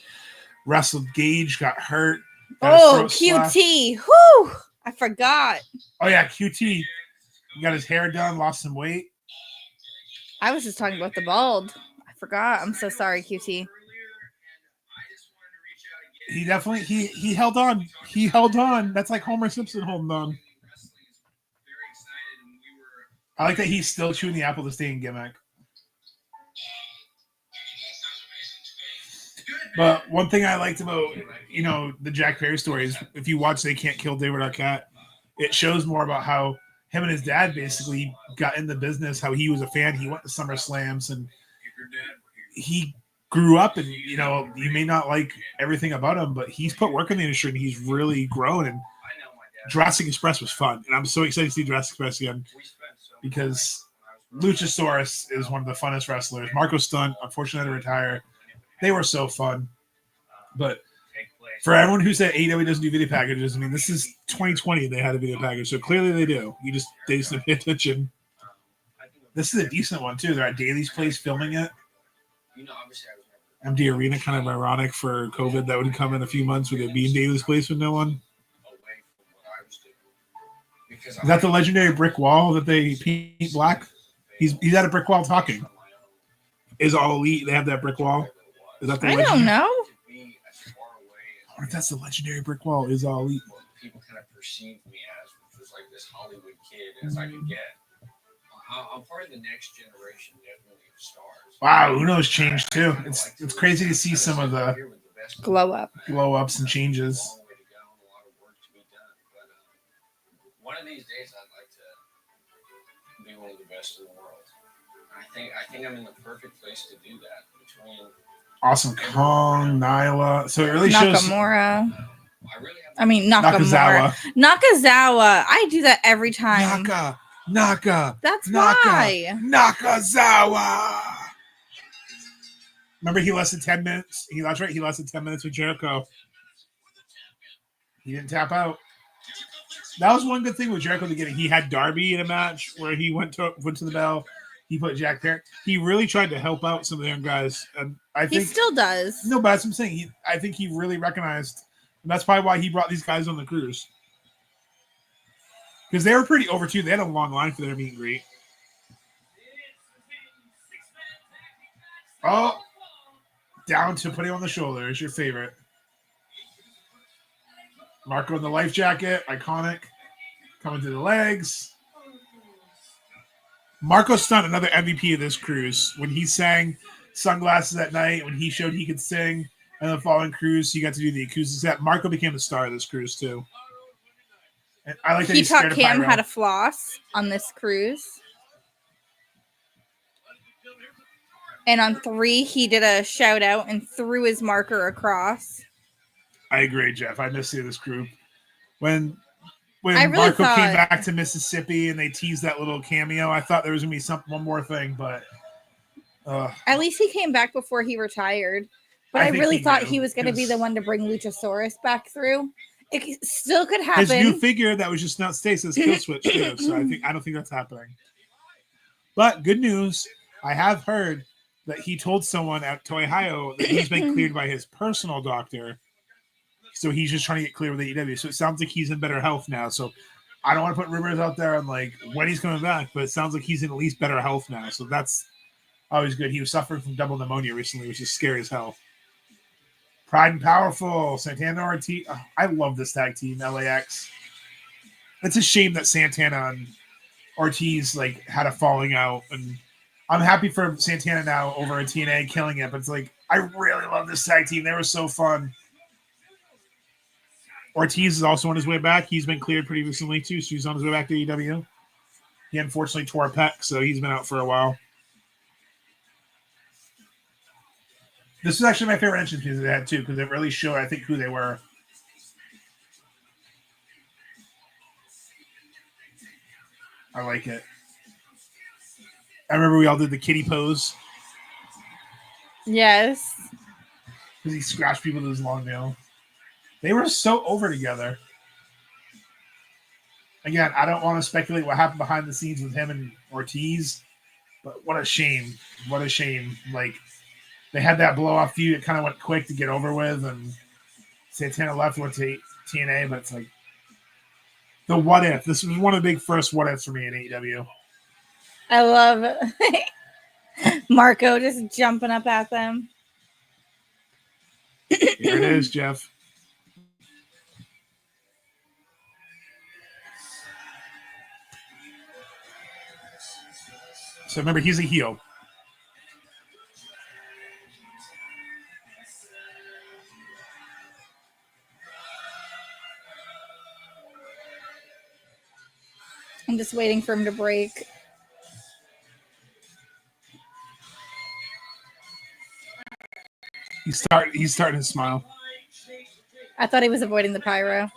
wrestled Gage, got hurt. Got his throat slashed. QT. Whoo! I forgot. Oh, yeah, QT. He got his hair done, lost some weight. I was just talking about the bald. I forgot. I'm so sorry, QT. He definitely, he held on. He held on. That's like Homer Simpson holding on. I like that he's still chewing the apple to stay in gimmick. But one thing I liked about, the Jack Perry story is if you watch They Can't Kill David Arquette, it shows more about how him and his dad basically got in the business, how he was a fan. He went to SummerSlams and he grew up and, you may not like everything about him, but he's put work in the industry and he's really grown. And Jurassic Express was fun. And I'm so excited to see Jurassic Express again because Luchasaurus is one of the funnest wrestlers. Marco Stunt, unfortunately, had to retire. They were so fun. But for everyone who said AEW doesn't do video packages, I mean, this is 2020. They had a video package, so clearly they do. They just don't pay attention. This is a decent one too. They're at Daly's place filming it. Empty arena, kind of ironic for COVID. That would come in a few months with it being Daly's place with no one. Is that the legendary brick wall that they paint black? He's at a brick wall talking. Is All Elite? They have that brick wall. Is that the I don't know. I wonder if that's the legendary brick wall. Is All Elite? People kind of perceived me as, which was like this Hollywood kid as I could get. I'm part of the next generation, definitely of stars. Wow, Uno's changed too. It's crazy to see some of the Glow up. glow ups and changes. A long way to go and a lot of work to be done. But one of these days, I'd like to be one of the best in the world. I think I'm in the perfect place to do that between Awesome Kong, Nyla. So it really shows. Nakamura. I really have I mean, Nakamura. Nakazawa. I do that every time. Naka. That's why. Nakazawa. Remember, he lasted 10 minutes. That's right. He lasted 10 minutes with Jericho. He didn't tap out. That was one good thing with Jericho to get it. He had Darby in a match where he went to the bell. He put Jack there. He really tried to help out some of the young guys. And I think He still does. No, but that's what I'm saying. I think he really recognized, and that's probably why he brought these guys on the cruise. Because they were pretty over too. They had a long line for their meet and greet. Oh, down to putting on the shoulder is your favorite. Marco in the life jacket, iconic. Coming to the legs. Marco stunned another MVP of this cruise when he sang Sunglasses at Night, when he showed he could sing, and the following cruise he got to do the acoustic set. Marco became the star of this cruise too. And I like that he taught Cam how to floss on this cruise. And on 3, he did a shout out and threw his marker across. I agree, Jeff. I miss seeing this group. When really Marco came back to Mississippi and they teased that little cameo, I thought there was going to be one more thing, but at least he came back before he retired. But I really thought he was going to be the one to bring Luchasaurus back through. It still could happen. His new figure that was just not Stasis kill switch too, so I don't think that's happening. But good news, I have heard that he told someone at Toy Ohio that he's been cleared by his personal doctor. So he's just trying to get clear with AEW. So it sounds like he's in better health now. So I don't want to put rumors out there on like when he's coming back, but it sounds like he's in at least better health now. So that's always good. He was suffering from double pneumonia recently, which is scary as hell. Pride and Powerful, Santana Ortiz. Oh, I love this tag team, LAX. It's a shame that Santana and Ortiz like had a falling out, and I'm happy for Santana now over at TNA killing it. But it's like I really love this tag team. They were so fun. Ortiz is also on his way back. He's been cleared pretty recently too, so he's on his way back to AEW. He unfortunately tore a pec, so he's been out for a while. This is actually my favorite entrance music they had too, because it really showed, I think, who they were. I like it. I remember we all did the kitty pose. Yes. Because he scratched people with his long nail. They were so over together. Again, I don't want to speculate what happened behind the scenes with him and Ortiz, but what a shame. What a shame. Like, they had that blow-off feud. It kind of went quick to get over with, and Santana left and went to TNA, but it's like the what if. This was one of the big first what ifs for me in AEW. I love Marco just jumping up at them. Here it is, Jeff. So remember, he's a heel. I'm just waiting for him to break. He's starting to smile. I thought he was avoiding the pyro.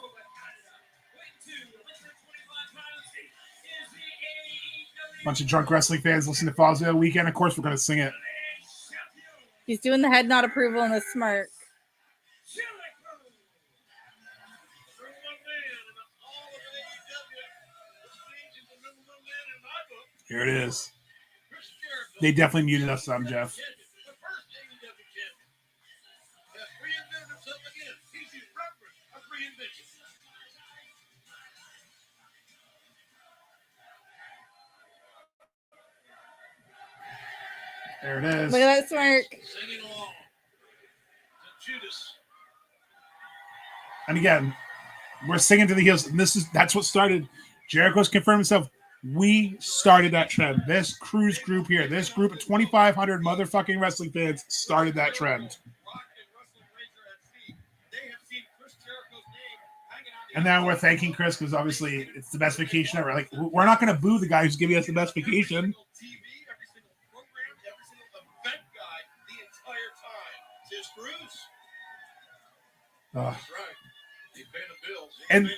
Bunch of drunk wrestling fans listening to Fazio Weekend. Of course, we're going to sing it. He's doing the head nod approval and the smirk. Here it is. They definitely muted us some, Jeff. There it is. Look at that smirk. And again, we're singing to the heels. And that's what started. Jericho's confirmed himself. We started that trend. This cruise group here, this group of 2,500 motherfucking wrestling fans started that trend. And now we're thanking Chris because obviously it's the best vacation ever. Like, we're not going to boo the guy who's giving us the best vacation. And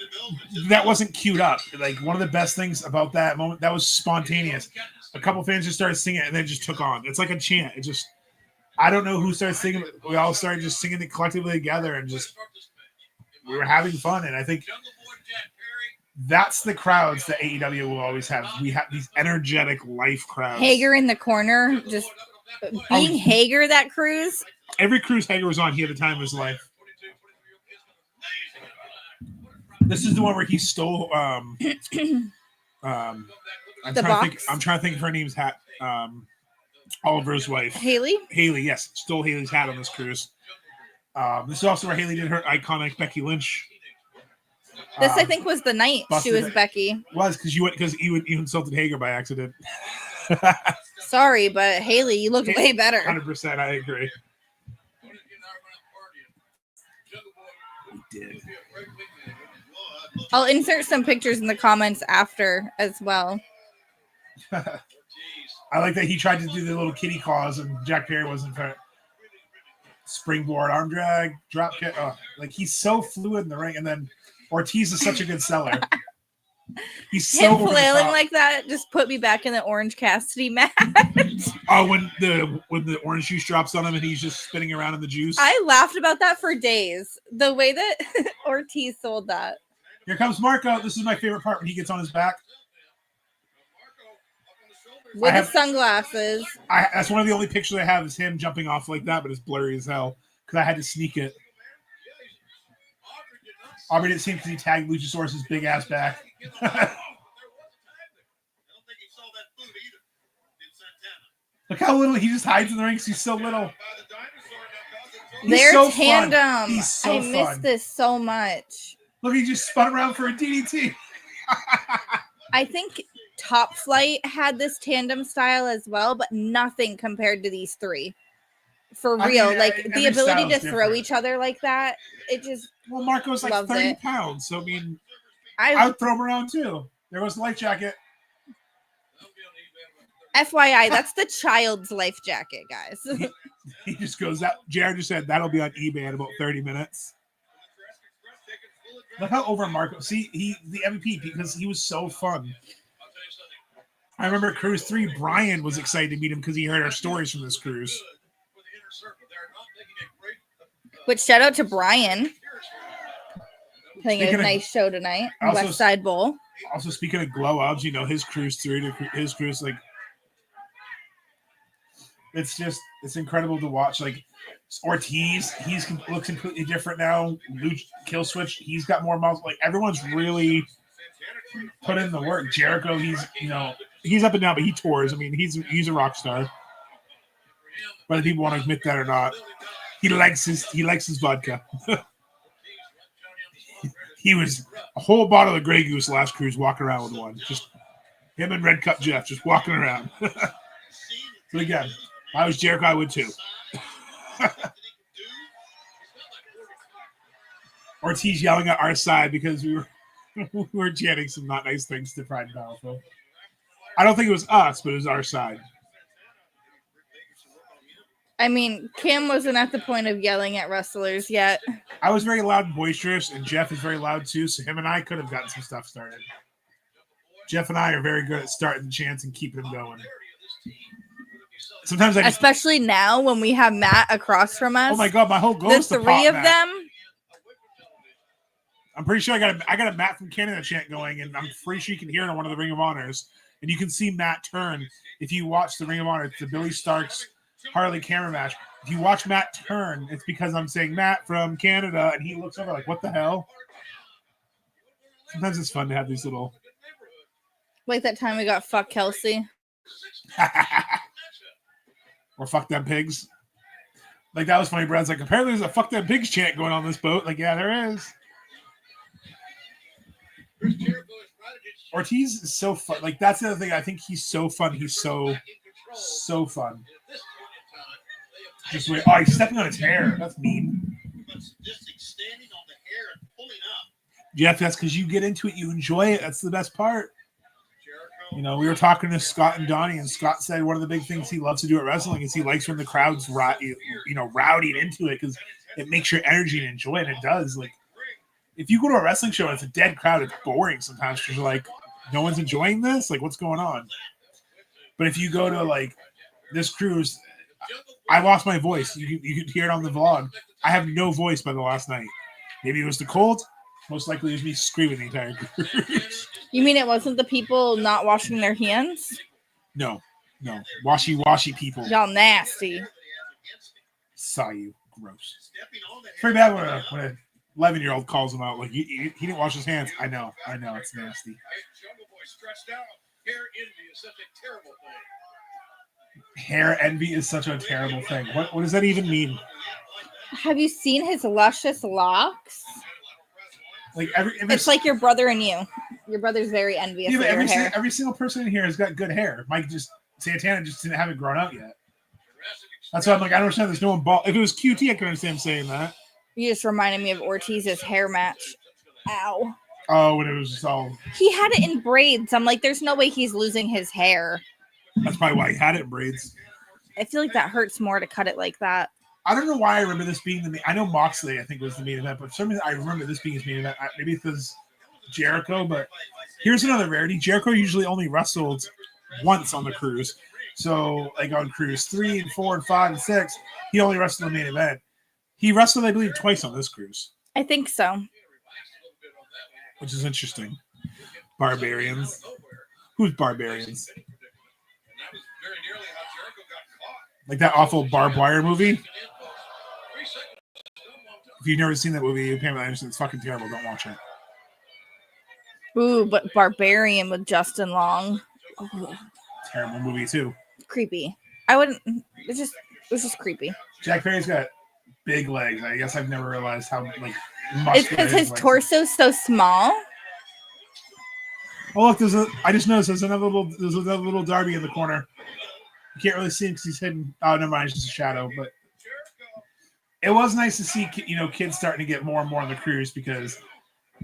that wasn't queued up. Like, one of the best things about that moment, that was spontaneous. A couple fans just started singing it and then just took on. It's like a chant. It just, I don't know who started singing it. We all started just singing it collectively together, and just, we were having fun. And I think that's the crowds that AEW will always have. We have these energetic life crowds. Hager in the corner, just being Hager that cruise. Every cruise Hager was on, he had the time of his life. This is the one where he stole I'm trying to think of her name's hat. Oliver's wife. Haley, yes. Stole Haley's hat on this cruise. This is also where Haley did her iconic Becky Lynch. This I think was the night she was Becky. Was because you insulted Hager by accident. Sorry, but Haley, you looked way better. 100%, I agree. We did. I'll insert some pictures in the comments after as well. I like that he tried to do the little kitty claws and Jack Perry wasn't fair. Springboard arm drag, drop kick. Oh, like, he's so fluid in the ring, and then Ortiz is such a good seller. He's so him flailing like that just put me back in the Orange Cassidy match. Oh, when the orange juice drops on him and he's just spinning around in the juice. I laughed about that for days. The way that Ortiz sold that. Here comes Marco. This is my favorite part when he gets on his back. With his sunglasses. That's one of the only pictures I have is him jumping off like that, but it's blurry as hell because I had to sneak it. Aubrey didn't see him because he tagged Luchasaurus' big ass back. Look how little he just hides in the ring because he's so little. They're so tandem. Fun. He's so I miss this so much. Look, he just spun around for a DDT. I think Top Flight had this tandem style as well, but nothing compared to these three. For real. The ability to throw each other like that, it just. Well, Marco's like 30 pounds, so I mean, I would throw him around too. There was the life jacket. FYI, that's the child's life jacket, guys. He just goes out. Jared just said that'll be on eBay in about 30 minutes. Look how over Marco. See, the MVP because he was so fun. I remember Cruise 3, Brian was excited to meet him because he heard our stories from this cruise. Which shout out to Brian. Playing a nice show tonight. West Side Bowl. Also, speaking of glow ups, his Cruise 3 to his Cruise, like, it's incredible to watch. Like, Ortiz, looks completely different now. Luke Kill Switch, he's got more muscle. Like, everyone's really put in the work. Jericho, he's up and down, but he tours. I mean, he's a rock star. Whether people want to admit that or not, he likes his vodka. He was a whole bottle of Grey Goose last cruise, walking around with one. Just him and Red Cup Jeff just walking around. But again, if I was Jericho, I would too. Ortiz yelling at our side because we were chanting some not nice things to Pride and Powerful. I don't think it was us, but it was our side. I mean, Kim wasn't at the point of yelling at wrestlers yet. I was very loud and boisterous, and Jeff is very loud too, so him and I could have gotten some stuff started. Jeff and I are very good at starting the chants and keeping them going. Sometimes especially now when we have Matt across from us. Oh my God, my whole goal is to pop three of Matt. them. I'm pretty sure I got a Matt from Canada chant going, and I'm pretty sure you can hear it on one of the Ring of Honors. And you can see Matt turn if you watch the Ring of Honor. It's the Billy Starks Harley camera match. If you watch Matt turn, it's because I'm saying Matt from Canada, and he looks over like, what the hell? Sometimes it's fun to have these little. Like that time we got fuck Kelsey. Or fuck them pigs. Like, that was funny. Brad's like, apparently there's a fuck them pigs chant going on this boat. Like, yeah, there is. Ortiz is so fun. Like, that's the other thing. I think he's so fun. He's so fun. Just wait. Oh, he's stepping on his hair. That's mean. Just extending on the hair and pulling up. Jeff, that's because you get into it. You enjoy it. That's the best part. We were talking to Scott and Donnie, and Scott said one of the big things he loves to do at wrestling is he likes when the crowd's rowdying into it because it makes your energy and enjoy it. It does. Like, if you go to a wrestling show and it's a dead crowd, it's boring sometimes because you're like, no one's enjoying this. Like, what's going on? But if you go to like this cruise, I lost my voice. You could hear it on the vlog. I have no voice by the last night. Maybe it was the cold. Most likely it was me screaming the entire cruise. You mean it wasn't the people not washing their hands? No. Washy people. Y'all nasty. Saw you. Gross. It's pretty bad when a 11-year-old calls him out like he didn't wash his hands. I know. It's nasty. Hair envy is such a terrible thing. What does that even mean? Have you seen his luscious locks? Like it's like your brother and you. Your brother's very envious of your hair. Every single person in here has got good hair. Santana just didn't have it grown out yet. That's why I'm like, I don't understand. There's no one bald. If it was QT, I could understand him saying that. You just reminded me of Ortiz's hair match. Ow. Oh, when it was just all. He had it in braids. I'm like, there's no way he's losing his hair. That's probably why he had it in braids. I feel like that hurts more to cut it like that. I don't know why I remember this being the main. I know Moxley, I think, was the main event, but for some reason I remember this being his main event. Maybe because Jericho, but here's another rarity. Jericho usually only wrestled once on the cruise. So, like on cruise 3 and 4 and 5 and 6, he only wrestled the main event. He wrestled, I believe, twice on this cruise. I think so. Which is interesting. Barbarians. Who's Barbarians? Like that awful barbed wire movie? If you've never seen that movie, you can't understand. It's fucking terrible. Don't watch it. Ooh, but Barbarian with Justin Long. Oh. Terrible movie too. Creepy. I wouldn't. It was just creepy. Jack Perry's got big legs. I guess I've never realized how like. It's because his torso's so small. Oh look, I just noticed there's another little Darby in the corner. You can't really see him because he's hidden. Oh, never mind, it's just a shadow. But it was nice to see kids starting to get more and more on the cruise because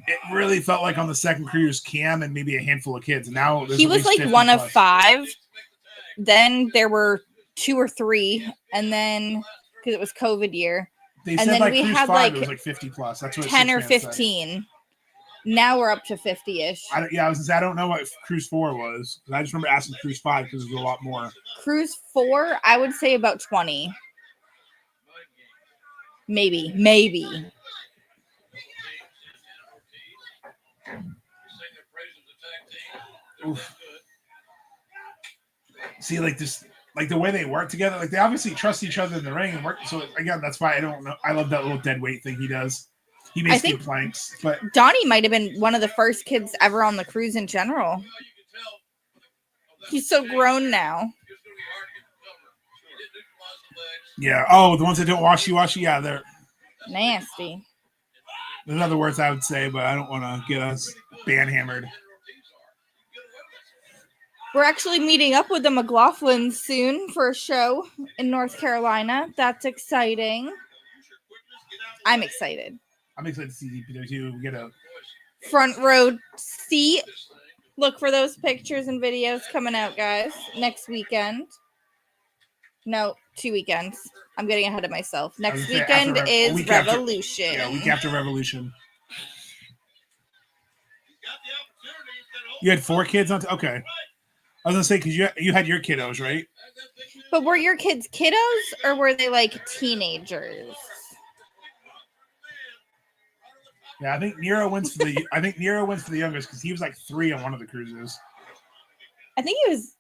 it really felt like on the second cruise, Cam and maybe a handful of kids. And now he was like one of 5. Then there were 2 or 3, and then because it was COVID year, they and said then we had 5, it was like 50 plus. That's what 10 or 15. Said. Now we're up to 50-ish. I don't know what Cruise 4 was. I just remember asking Cruise 5 because it was a lot more. Cruise 4, I would say about 20. Maybe. Oof. See, like this, like the way they work together, like they obviously trust each other in the ring and work. So again, that's why I don't know. I love that little dead weight thing he does. He basically planks, but Donnie might have been one of the first kids ever on the cruise in general. He's so grown now. Yeah. Oh, the ones that don't washy. Yeah, they're nasty. There's other words I would say, but I don't want to get us ban-hammered. We're actually meeting up with the McLaughlins soon for a show in North Carolina. That's exciting. I'm excited. I'm excited to see DPW get a front row seat. Look for those pictures and videos coming out, guys, next weekend. No, 2 weekends. I'm getting ahead of myself. Next weekend is Revolution. Yeah, week after Revolution. You had 4 kids on. Okay, I was gonna say because you had your kiddos, right? But were your kids kiddos or were they like teenagers? Yeah, I think Nero wins for the youngest because he was like 3 on one of the cruises. I think he was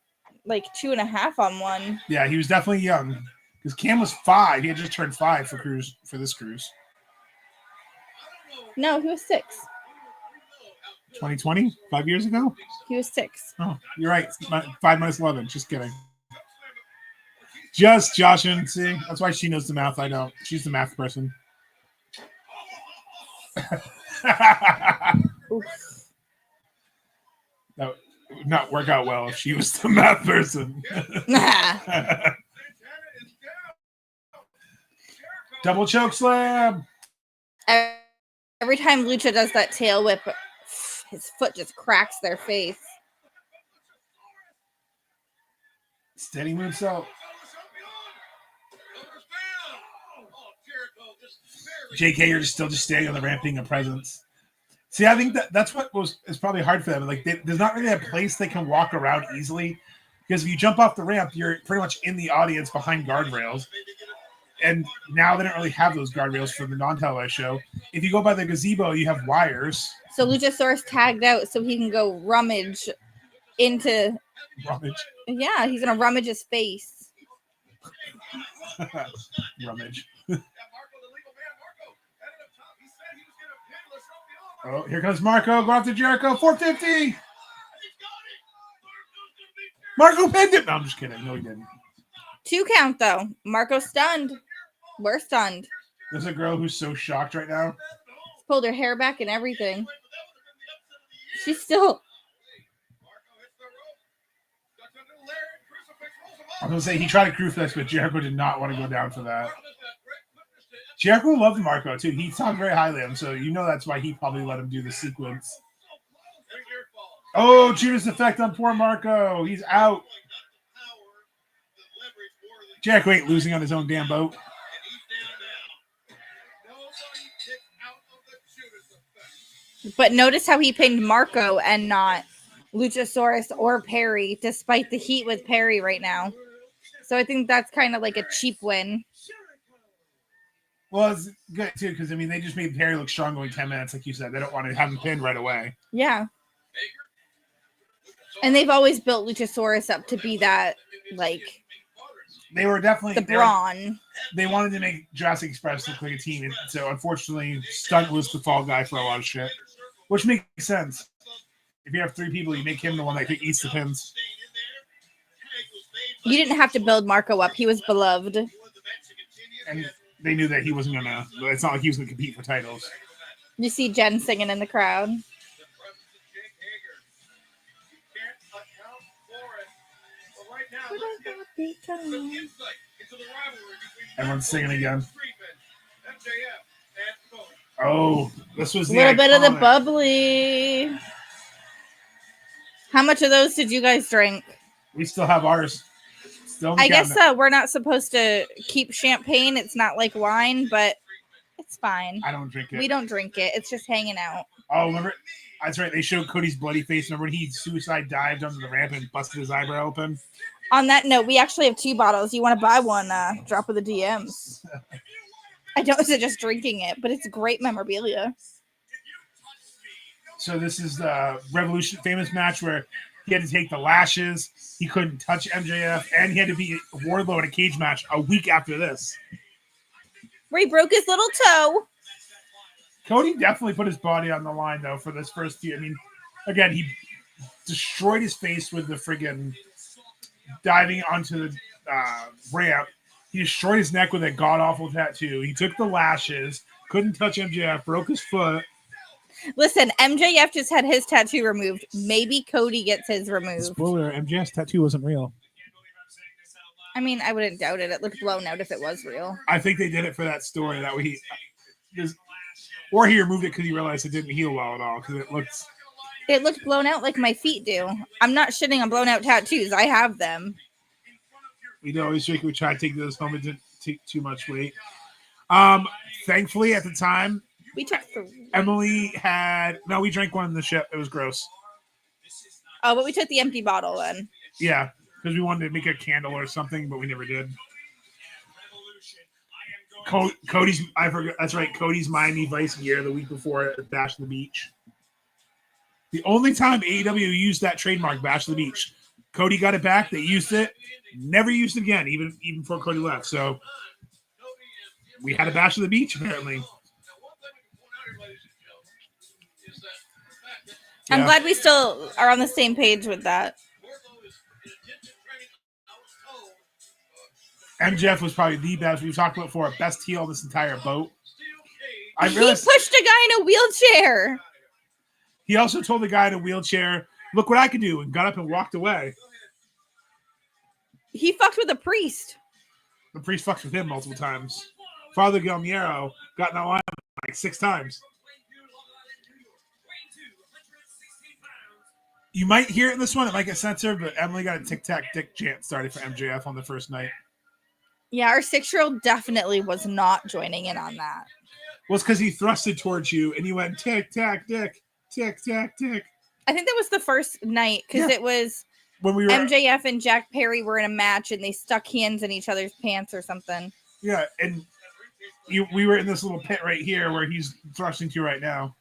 like 2.5 on one. Yeah, he was definitely young because Cam was 5. He had just turned 5 for this cruise. No, he was 6. 2020, 5 years ago. He was 6. Oh, you're right. 5 minus 11. Just kidding. Just joshing. See, that's why she knows the math. I don't. She's the math person. That would not work out well if she was the math person. Double choke slam. Every time Lucha does that tail whip, his foot just cracks their face. Steady moonsault. JK, you're still just staying on the ramp being a presence. See, I think that's what is probably hard for them. Like, there's not really a place they can walk around easily, because if you jump off the ramp, you're pretty much in the audience behind guardrails. And now they don't really have those guardrails for the non-televised show. If you go by the gazebo, you have wires. So Luchasaurus tagged out so he can go rummage into. Rummage. Yeah, he's gonna rummage his face. Rummage. Oh, here comes Marco. Go after Jericho. 450. Marco pinned him. No, I'm just kidding. No, he didn't. 2 count though. Marco stunned. We're stunned. There's a girl who's so shocked right now. She's pulled her hair back and everything. She's still. I'm gonna say he tried to crucifix, but Jericho did not want to go down for that. Jericho loved Marco too. He talked very highly of him, so you know that's why he probably let him do the sequence. Oh, Judas effect on poor Marco. He's out. Jericho ain't losing on his own damn boat. But notice how he pinned Marco and not Luchasaurus or Perry, despite the heat with Perry right now. So I think that's kind of like a cheap win. Well, it's good too, because I mean they just made Perry look strong going 10 minutes, like you said. They don't want to have him pinned right away. Yeah. And they've always built Luchasaurus up to be that, like, they were definitely the brawn. They wanted to make Jurassic Express look like a team, and so unfortunately, Stunt was the fall guy for a lot of shit, which makes sense. If you have 3 people, you make him the one that eats the pins. You didn't have to build Marco up; he was beloved. And they knew that he wasn't gonna. It's not like he was gonna compete for titles. You see Jen singing in the crowd. Everyone's singing again. Oh, this was a little bit of the bubbly. How much of those did you guys drink? We still have ours. I guess we're not supposed to keep champagne. It's not like wine, but it's fine. I don't drink it. We don't drink it. It's just hanging out. Oh, remember? That's right. They showed Cody's bloody face. Remember when he suicide dived under the ramp and busted his eyebrow open? On that note, we actually have 2 bottles. You want to buy one? Drop with the DMs. I don't suggest drinking it, but it's great memorabilia. So this is the Revolution famous match where he had to take the lashes. He couldn't touch MJF, and he had to beat Wardlow in a cage match a week after this. Where he broke his little toe. Cody definitely put his body on the line, though, for this first few. I mean, again, he destroyed his face with the friggin' diving onto the ramp. He destroyed his neck with a god-awful tattoo. He took the lashes, couldn't touch MJF, broke his foot. Listen, MJF just had his tattoo removed. Maybe Cody gets his removed. Spoiler, MJF's tattoo wasn't real. I mean, I wouldn't doubt it. It looked blown out if it was real. I think they did it for that story. That way or he removed it because he realized it didn't heal well at all, because it looked blown out like my feet do. I'm not shitting on blown out tattoos. I have them. We always think we try to take this home. It didn't take too much weight. Thankfully, at the time, we took 3. Emily we drank one in the ship. It was gross. Oh, but we took the empty bottle then. Yeah, because we wanted to make a candle or something, but we never did. Cody's, I forgot. That's right. Cody's Miami Vice gear the week before at Bash of the Beach. The only time AEW used that trademark, Bash of the Beach. Cody got it back. They used it. Never used it again, even before Cody left. So we had a Bash of the Beach, apparently. I'm glad we still are on the same page with that. MJF was probably the best. We've talked about before, best heel on this entire boat. He pushed a guy in a wheelchair. He also told the guy in a wheelchair, "Look what I can do," and got up and walked away. He fucked with a priest. The priest fucked with him multiple times. Father Guillermo got in that line like 6 times. You might hear it in this one. It might get censored, but Emily got a tic-tac-dick chant started for MJF on the first night. Yeah, our 6-year-old definitely was not joining in on that. Well, it's because he thrusted towards you, and you went tic-tac-dick. tick, tick, tick. I think that was the first night because it was when we were MJF and Jack Perry were in a match and they stuck hands in each other's pants or something. Yeah, and we were in this little pit right here where he's thrusting to right now.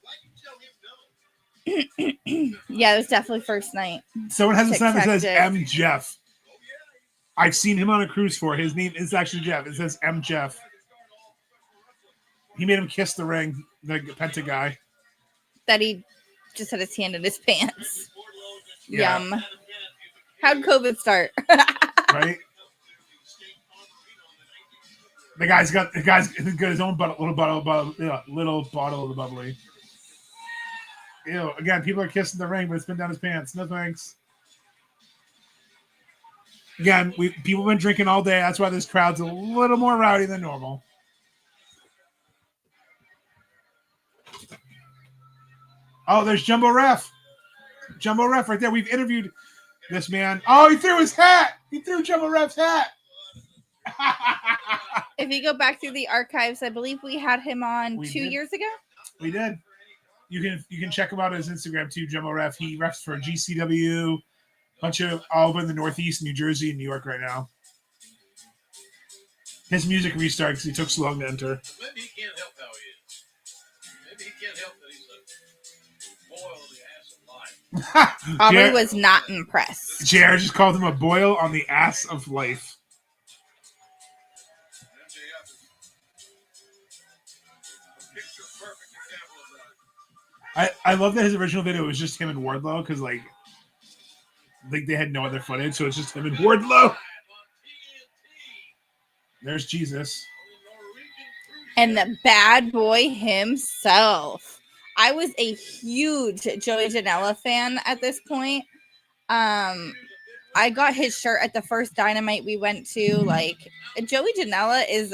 Yeah, it was definitely first night. Someone has a sign that says Tick. M. Jeff. I've seen him on a cruise for. His name is actually Jeff. It says M. Jeff. He made him kiss the ring, the Penta guy. That he just had his hand in his pants. Yeah. Yum. How'd COVID start? Right? The guy's got his own little bottle of the bubbly. Ew. Again, people are kissing the ring, but it's been down his pants. No thanks. Again, people have been drinking all day. That's why this crowd's a little more rowdy than normal. Oh, there's Jumbo Ref. Jumbo Ref right there. We've interviewed this man. Oh, he threw his hat. He threw Jumbo Ref's hat. If you go back through the archives, I believe we had him on 2 years ago. We did. You can check him out on his Instagram too, Jumbo Ref. He refs for GCW, bunch of all over in the Northeast, New Jersey, and New York right now. His music restarted because he took so long to enter. Maybe he can't help how he is. Maybe he can't help that he's a boil of the ass of life. Aubrey was not impressed. JR just called him a boil on the ass of life. MJF is a picture perfect example of that. I love that his original video was just him and Wardlow because like they had no other footage, so it's just him and Wardlow. There's Jesus. And the bad boy himself. I was a huge Joey Janela fan at this point. I got his shirt at the first Dynamite we went to. Like, Joey Janela is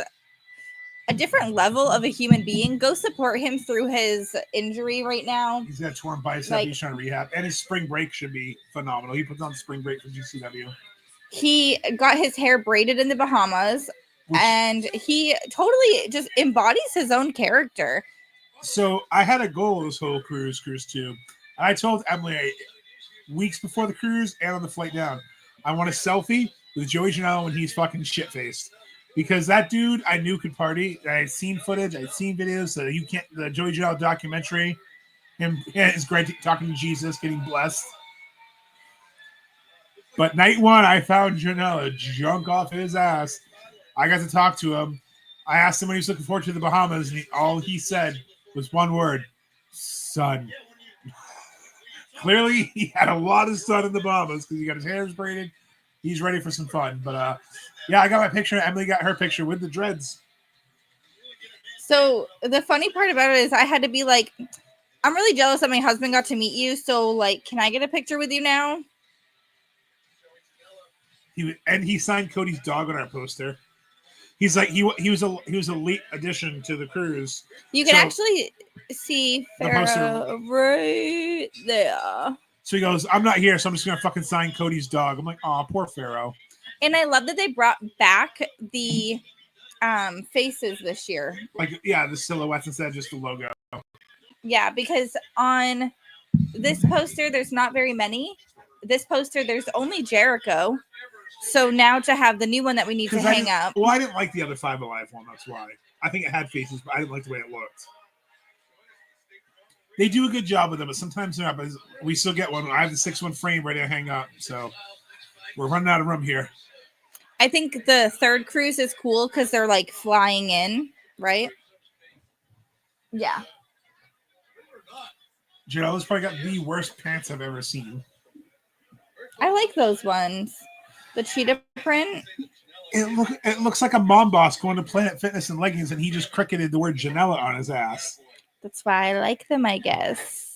a different level of a human being. Go support him through his injury right now. He's got torn bicep. He's trying to rehab. And his spring break should be phenomenal. He puts on spring break for GCW. He got his hair braided in the Bahamas. And he totally just embodies his own character. So I had a goal this whole cruise too. And I told Emily weeks before the cruise and on the flight down, I want a selfie with Joey Janela when he's fucking shit-faced. Because that dude I knew could party. I had seen footage. I had seen videos. The Joey Janela documentary. Him is great talking to Jesus, getting blessed. But night one, I found Janela drunk off his ass. I got to talk to him. I asked him when he was looking forward to the Bahamas, and all he said was one word: sun. Clearly, he had a lot of sun in the Bahamas because he got his hair braided. He's ready for some fun. But yeah, I got my picture. Emily got her picture with the dreads. So the funny part about it is I had to be like, I'm really jealous that my husband got to meet you. So like, can I get a picture with you now? He signed Cody's dog on our poster. He's like he was a late addition to the cruise. You can actually see Pharaoh right there. So he goes, I'm not here, so I'm just gonna fucking sign Cody's dog. I'm like, oh, poor Pharaoh. And I love that they brought back the faces this year. Like, yeah, the silhouettes instead of just the logo. Yeah, because on this poster, there's not very many. This poster, there's only Jericho. So now to have the new one that we need to hang up. Well, I didn't like the other Five Alive one. That's why. I think it had faces, but I didn't like the way it looked. They do a good job with them, but sometimes they're not. But we still get one. I have the 6-1 frame ready to hang up. So we're running out of room here. I think the third cruise is cool because they're like flying in, right? Yeah. Janela's probably got the worst pants I've ever seen. I like those ones. The cheetah print. It looks like a mom boss going to Planet Fitness in leggings, and he just cricketed the word Janela on his ass. That's why I like them, I guess.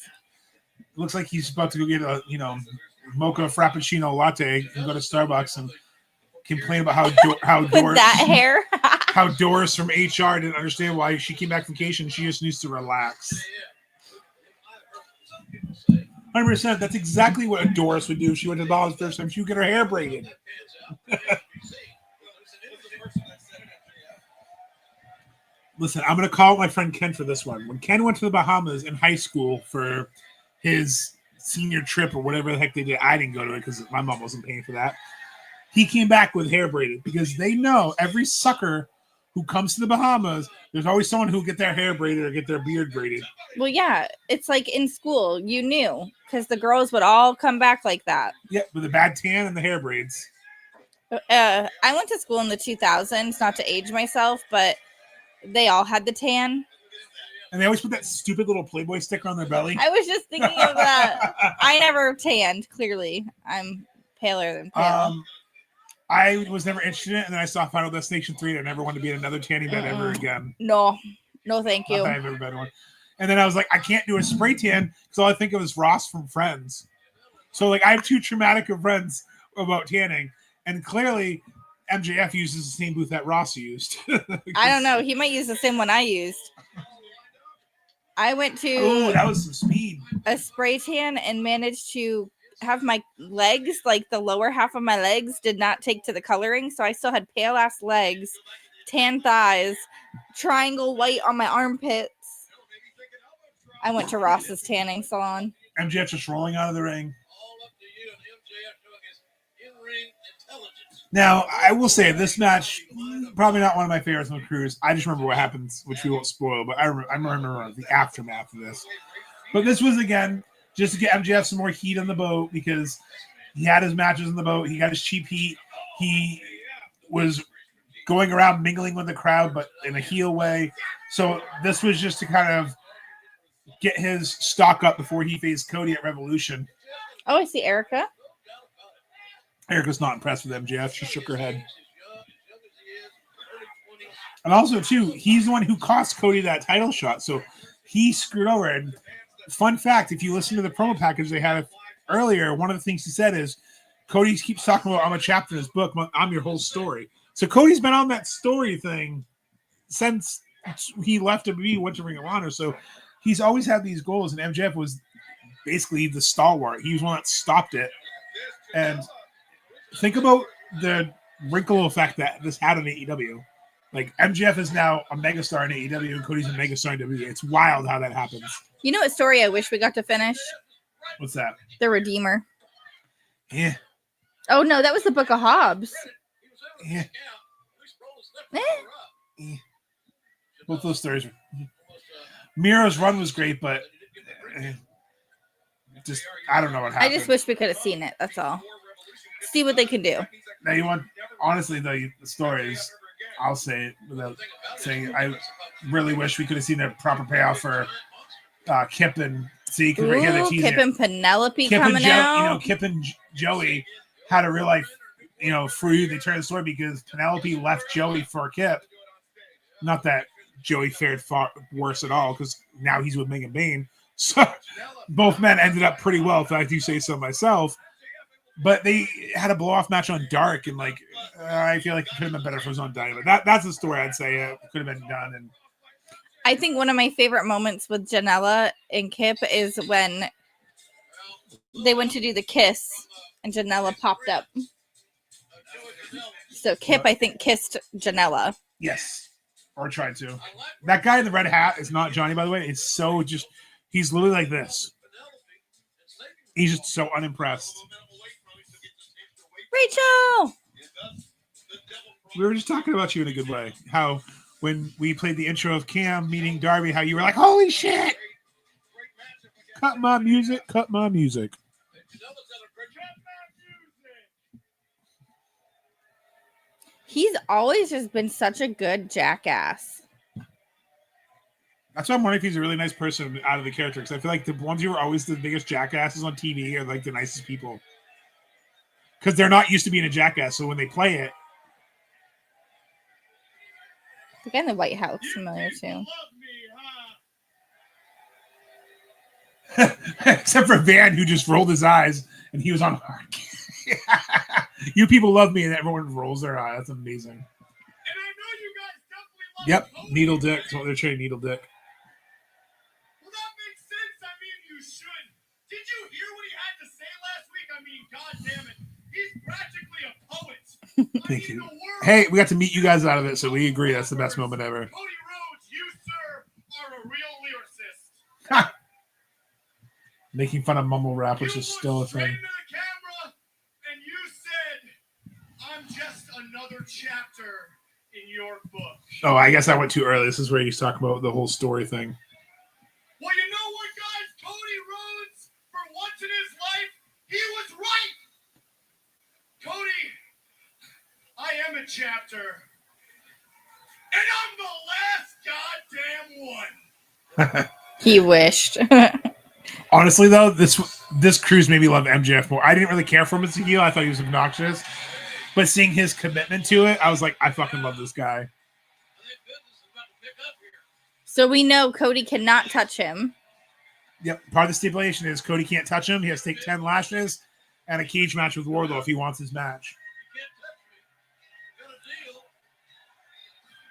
It looks like he's about to go get a mocha frappuccino latte and go to Starbucks and complain about how with Doris that hair. how Doris from HR didn't understand why she came back from vacation. She just needs to relax. 100%. That's exactly what a Doris would do if she went to the Bahamas the first time. She would get her hair braided. Listen, I'm going to call my friend Ken for this one. When Ken went to the Bahamas in high school for his senior trip or whatever the heck they did. I didn't go to it because my mom wasn't paying for that. He came back with hair braided because they know every sucker who comes to the Bahamas, there's always someone who'll get their hair braided or get their beard braided. Well, yeah, it's like in school, you knew because the girls would all come back like that. Yeah, with a bad tan and the hair braids. I went to school in the 2000s, not to age myself, but they all had the tan. And they always put that stupid little Playboy sticker on their belly. I was just thinking of that. I never tanned, clearly. I'm paler than pale. I was never interested in it, and then I saw Final Destination 3, and I never wanted to be in another tanning bed ever again. No, thank you. I've never been in one. And then I was like, I can't do a spray tan because all I think of is Ross from Friends. So, like, I have too traumatic of friends about tanning, and clearly MJF uses the same booth that Ross used. I don't know. He might use the same one I used. I went Oh, to that was some speed. a spray tan and managed to have my legs, like the lower half of my legs, did not take to the coloring. So I still had pale ass legs, tan thighs, triangle white on my armpits. I went to Ross's tanning salon. MJF just rolling out of the ring. Now, I will say this match, probably not one of my favorites on Cruise. I just remember what happens, which we won't spoil, but I remember the aftermath of this. But this was, again, just to get MJF some more heat on the boat because he had his matches on the boat. He got his cheap heat. He was going around mingling with the crowd, but in a heel way. So this was just to kind of get his stock up before he faced Cody at Revolution. Oh, I see Erica. Erica's not impressed with MJF. She shook her head. And also, too, he's the one who cost Cody that title shot. So he screwed over. And fun fact, if you listen to the promo package they had earlier, one of the things he said is, Cody keeps talking about, I'm a chapter in his book. I'm your whole story. So Cody's been on that story thing since he left WWE, went to Ring of Honor. So he's always had these goals. And MJF was basically the stalwart. He was one that stopped it. And think about the wrinkle effect that this had on AEW. Like, MJF is now a megastar in AEW, and Cody's a megastar in WWE. It's wild how that happens. You know what story I wish we got to finish? What's that? The Redeemer. Yeah. Oh, no, that was the Book of Hobbs. Yeah. Yeah. Both those stories. Miro's run was great, but just, I don't know what happened. I just wish we could have seen it. That's all. See what they can do. Now, you want, honestly, though, the stories, I'll say it without saying it. I really wish we could have seen a proper payoff for Kip and see. Ooh, Kip and Penelope Kip coming and out. You know, Kip and Joey had a real life, free. They turned the story because Penelope left Joey for Kip. Not that Joey fared far worse at all, because now he's with Megan Bain. So both men ended up pretty well, if I do say so myself. But they had a blow-off match on Dark, and I feel like it could have been better if it was on Dynamite. That's the story I'd say it could have been done. And I think one of my favorite moments with Janela and Kip is when they went to do the kiss, and Janela popped up. So Kip, I think, kissed Janela. Yes, or tried to. That guy in the red hat is not Johnny, by the way. It's so just, he's literally like this. He's just so unimpressed. Rachel! We were just talking about you in a good way. How when we played the intro of Cam meeting Darby, how you were like, holy shit! Cut my music, cut my music. He's always just been such a good jackass. That's why I'm wondering if he's a really nice person out of the character. Because I feel like the ones who are always the biggest jackasses on TV are like the nicest people. Because they're not used to being a jackass. So when they play it. The guy in the White House familiar too. Except for Van, who just rolled his eyes and he was on. You people love me, and everyone rolls their eye. That's amazing. Yep, needle dick. That's what they're trying, needle dick. Well, that makes sense. I mean, you should. Did you hear what he had to say last week? I mean, God damn it. He's practically a poet. Thank you. Hey, we got to meet you guys out of it, so we agree that's the best moment ever. Cody Rhodes, you, sir, are a real lyricist. Making fun of mumble rap, which is still a Straight thing. into the camera, and you said, "I'm just another chapter in your book." Oh, I guess I went too early. This is where you talk about the whole story thing. Well, you know what, guys? Cody Rhodes, for once in his life, he was right. Cody, I am a chapter, and I'm the last goddamn one. He wished. Honestly, though, this cruise made me love MJF more. I didn't really care for him as a heel. I thought he was obnoxious. But seeing his commitment to it, I was like, I fucking love this guy. So we know Cody cannot touch him. Yep. Part of the stipulation is Cody can't touch him. He has to take 10 lashes and a cage match with Wardlow if he wants his match.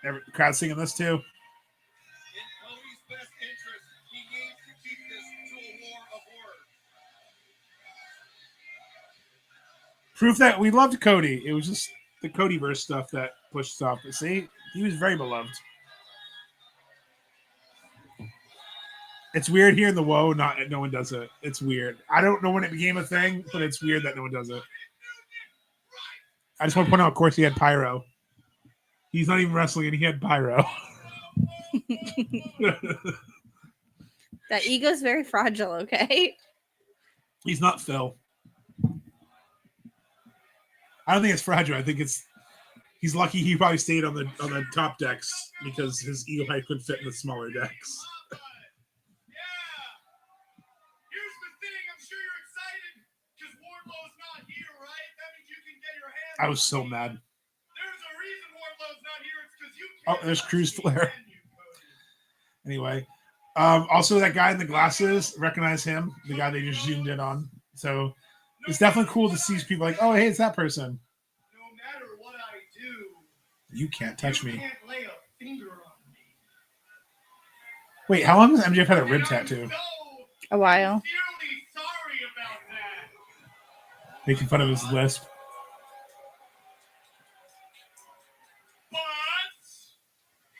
The crowd singing this too. Proof that we loved Cody. It was just the Codyverse stuff that pushed stuff. But see, he was very beloved. It's weird hearing the whoa, no one does it. It's weird. I don't know when it became a thing, but it's weird that no one does it. I just want to point out, of course, he had pyro. He's not even wrestling, and he had pyro. That ego's very fragile, okay? He's not Phil. I don't think it's fragile. I think he's lucky he probably stayed on the top decks because his ego height couldn't fit in the smaller decks. I was so mad. There's a reason Wardlow's not here. It's because you Oh, there's Cruz Flair. Anyway, also that guy in the glasses, recognize him, the guy they just zoomed in on. So it's definitely cool to see people like, oh, hey, it's that person. No matter what I do, You can't touch you me. can't lay a finger on me. Wait, how long has MJF had a rib tattoo? A while. Sincerely sorry about that. Making fun of his lisp. But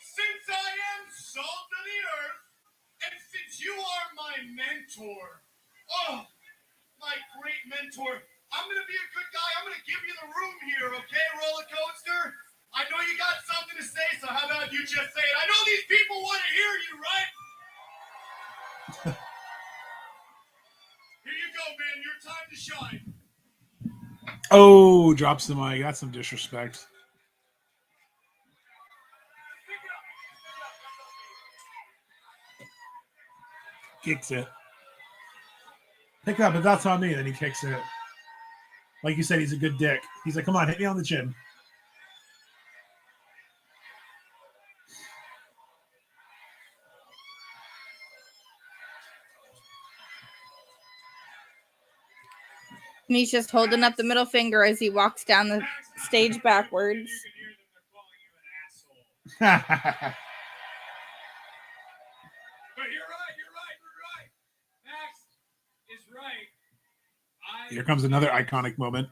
since I am salt of the earth, and since you are my mentor, my great mentor, I'm gonna be a good guy. I'm gonna give you the room here, okay, roller coaster? I know you got something to say, so how about you just say it? I know these people want to hear you, right? Here you go, man. Your time to shine. Oh, drops the mic. That's some disrespect. Kicks it. Pick up, but that's on me. Then he kicks it. Like you said, he's a good dick. He's like, come on, hit me on the chin. And he's just holding up the middle finger as he walks down the stage backwards. But you're right. Max is right. Here comes another iconic moment.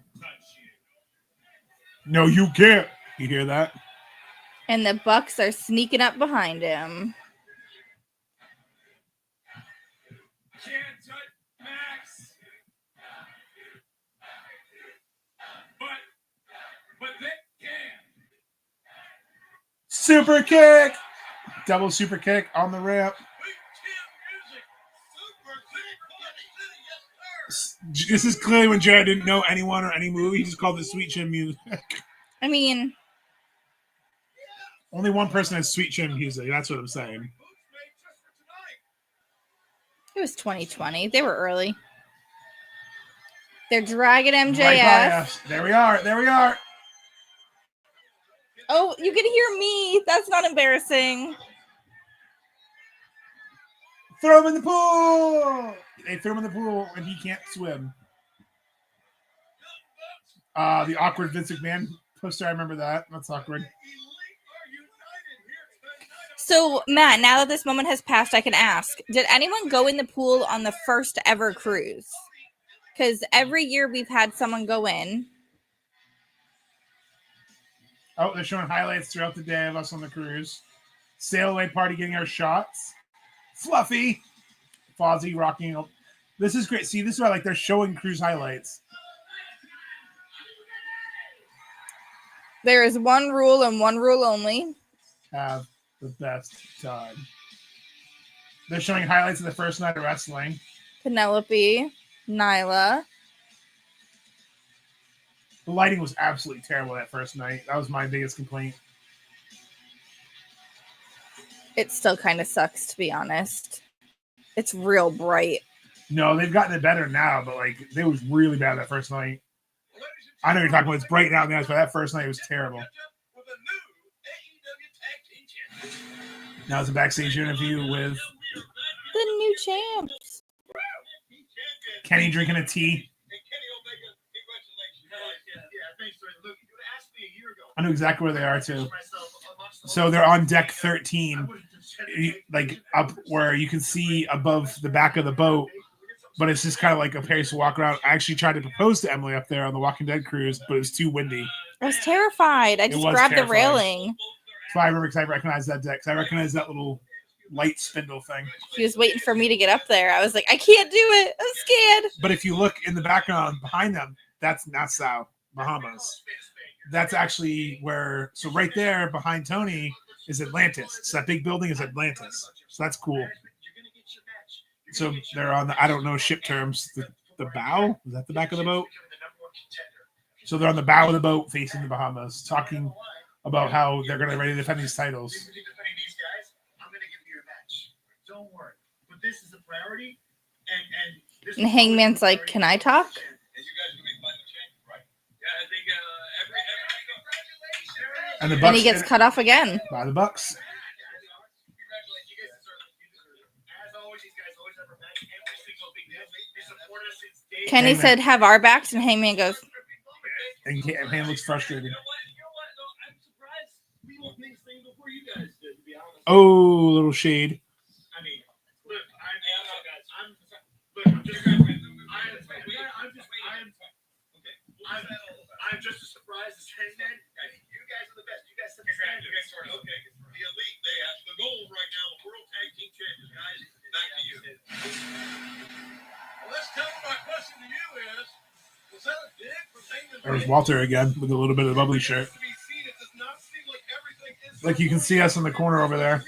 No, you can't. You hear that? And the Bucks are sneaking up behind him. Can't touch Max. But they can. Super kick. Double super kick on the ramp. This is clearly when Jared didn't know anyone or any movie. He just called it Sweet Chin music. I mean, Only one person has Sweet Chin music. That's what I'm saying. it was 2020. They were early. They're dragging Right by MJF. us. There we are. There we are. Oh, you can hear me. That's not embarrassing. Throw him in the pool. They threw him in the pool and he can't swim. The awkward Vince McMahon poster. I remember that. That's awkward. So, Matt, now that this moment has passed, I can ask, did anyone go in the pool on the first ever cruise? Because every year we've had someone go in. Oh, they're showing highlights throughout the day of us on the cruise. Sail away party getting our shots. Fluffy. Fozzy rocking. This is great. See, this is why like they're showing Cruise highlights. There is one rule and one rule only. Have the best time. They're showing highlights of the first night of wrestling. Penelope, Nyla. The lighting was absolutely terrible that first night. That was my biggest complaint. It still kind of sucks, to be honest. It's real bright. No, they've gotten it better now, but like it was really bad that first night. I know you're talking about it's bright now, but that first night was terrible. Now it's a backstage interview with The new champs. Kenny drinking a tea. I know exactly where they are too. So they're on deck 13, like up where you can see above the back of the boat, but it's just kind of like a place to walk around. I actually tried to propose to Emily up there on the Walking Dead cruise, but it was too windy. I was terrified. I just grabbed the railing. That's why I remember, because I recognize that deck. I recognize that little light spindle thing. He was waiting for me to get up there. I was like, I can't do it. I'm scared. But if you look in the background behind them, that's Nassau, Bahamas. That's actually where, so right there behind Tony is Atlantis. So that big building is Atlantis. So that's cool. So they're on the, I don't know ship terms, the bow? Is that the back of the boat? So they're on the bow of the boat facing the Bahamas, talking about how they're going to ready to defend these titles. Don't worry. But this is a priority. And Hangman's like, can I talk? And the Bucks And he gets cut off again. by the Bucks. Kenny Hangman. said, have our backs, and Hangman goes, And Hangman looks frustrated. Oh, little shade. I mean, look, I'm just as surprised as Hangman. You guys are the best. You guys set the standard. Okay. The elite, they have the gold right now. The World Tag Team Champions, guys. Back to you. Well, let's tell them my question to you is, was that a dig from Hangman? There's Walter again with a little bit of the bubbly shirt. Like you can see us in the corner over there.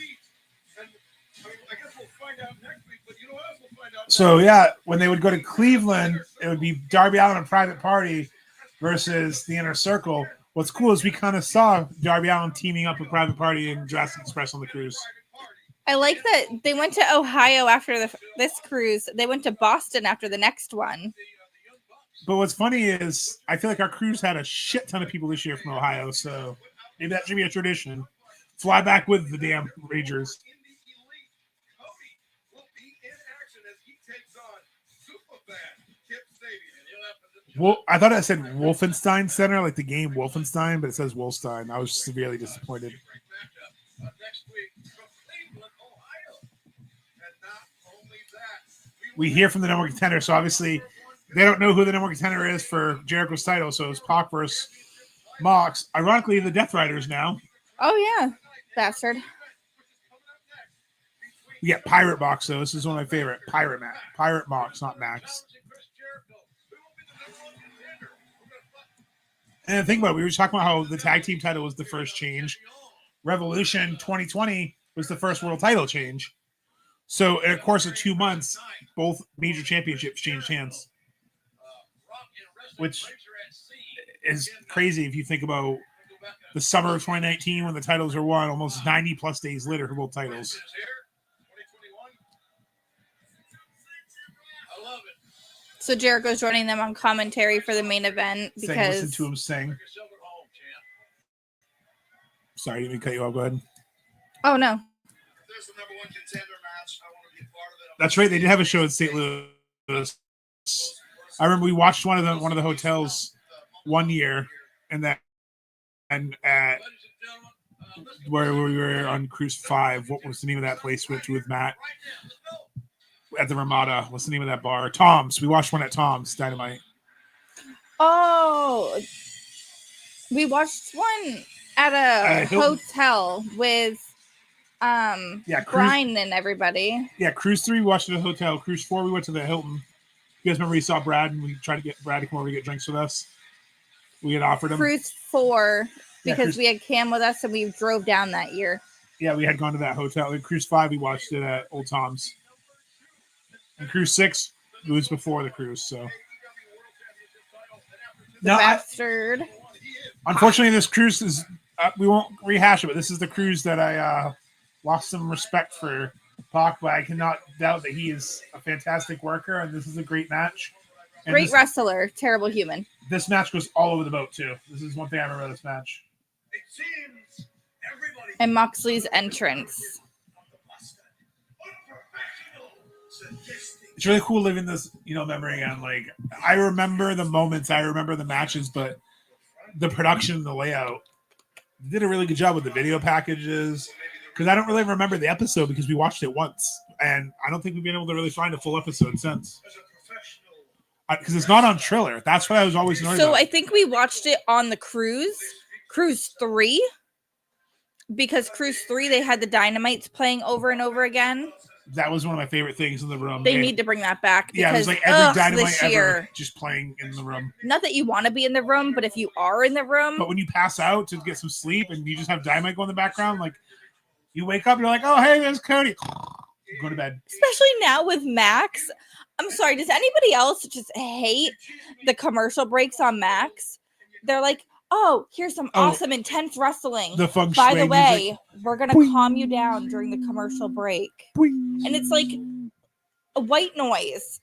So yeah, when they would go to Cleveland, it would be Darby Allin and Private Party versus the Inner Circle. What's cool is we kind of saw Darby Allin teaming up with Private Party and Jurassic Express on the cruise. I like that they went to Ohio after this cruise. They went to Boston after the next one. But what's funny is I feel like our cruise had a shit ton of people this year from Ohio, so maybe that should be a tradition. Fly back with the damn Ragers. Well, I thought it said Wolfenstein Center, like the game Wolfenstein, but it says Wolfstein. I was severely disappointed. We hear from the number one contender, so obviously they don't know who the number one contender is for Jericho's title, so it's Pac versus Mox. Ironically, the Death Riders now. Oh, yeah. Bastard. We get Pirate Mox, though. This is one of my favorite. Pirate Mox, not Max. And think about it, we were talking about how the tag team title was the first change. Revolution 2020 was the first world title change. So in a course of 2 months, both major championships changed hands. Which is crazy if you think about the summer of 2019 when the titles were won almost 90 plus days later for both titles. So Jericho's joining them on commentary for the main event because Listen to him sing. Sorry, didn't mean to cut you off. Go ahead. Oh no. That's right. They did have a show in St. Louis. I remember we watched one of the hotels one year, and at where we were on Cruise 5. What was the name of that place with Matt? At the Ramada. What's the name of that bar? Tom's. We watched one at Tom's Dynamite. Oh, we watched one at a hotel with Cruise, Brian and everybody. Yeah, Cruise 3 we watched at a hotel. Cruise 4 we went to the Hilton. You guys remember we saw Brad and we tried to get Brad to come over to get drinks with us? We had offered him. Cruise 4 Yeah, because Cruise- we had Cam with us and we drove down that year. Yeah, we had gone to that hotel. In Cruise 5, we watched it at Old Tom's. And Cruise 6 was before the cruise, so. The bastard. Unfortunately, this cruise is, we won't rehash it, but this is the cruise that I lost some respect for Pac, but I cannot doubt that he is a fantastic worker, and this is a great match. And Great wrestler, terrible human. This match goes all over the boat, too. This is one thing I remember this match. It seems everybody And Moxley's entrance. It's really cool living this, memory again. Like, I remember the moments, I remember the matches, but the production and the layout did a really good job with the video packages. Because I don't really remember the episode because we watched it once, and I don't think we've been able to really find a full episode since. Because it's not on Triller. That's what I was always annoyed So about. I think we watched it on the Cruise 3, because Cruise 3 they had the Dynamites playing over and over again. That was one of my favorite things in the room. They need to bring that back. Because, yeah, it was like every Dynamite this ever year, just playing in the room. not that you want to be in the room, but if you are in the room, But when you pass out to get some sleep and you just have Dynamite go in the background, like you wake up, you're like, oh, hey, there's Cody. Go to bed. especially now with Max. I'm sorry, does anybody else just hate the commercial breaks on Max? They're like, oh, here's some awesome, intense wrestling. The feng By shui the way, music. we're going to calm you down during the commercial break. Boing. And it's like a white noise.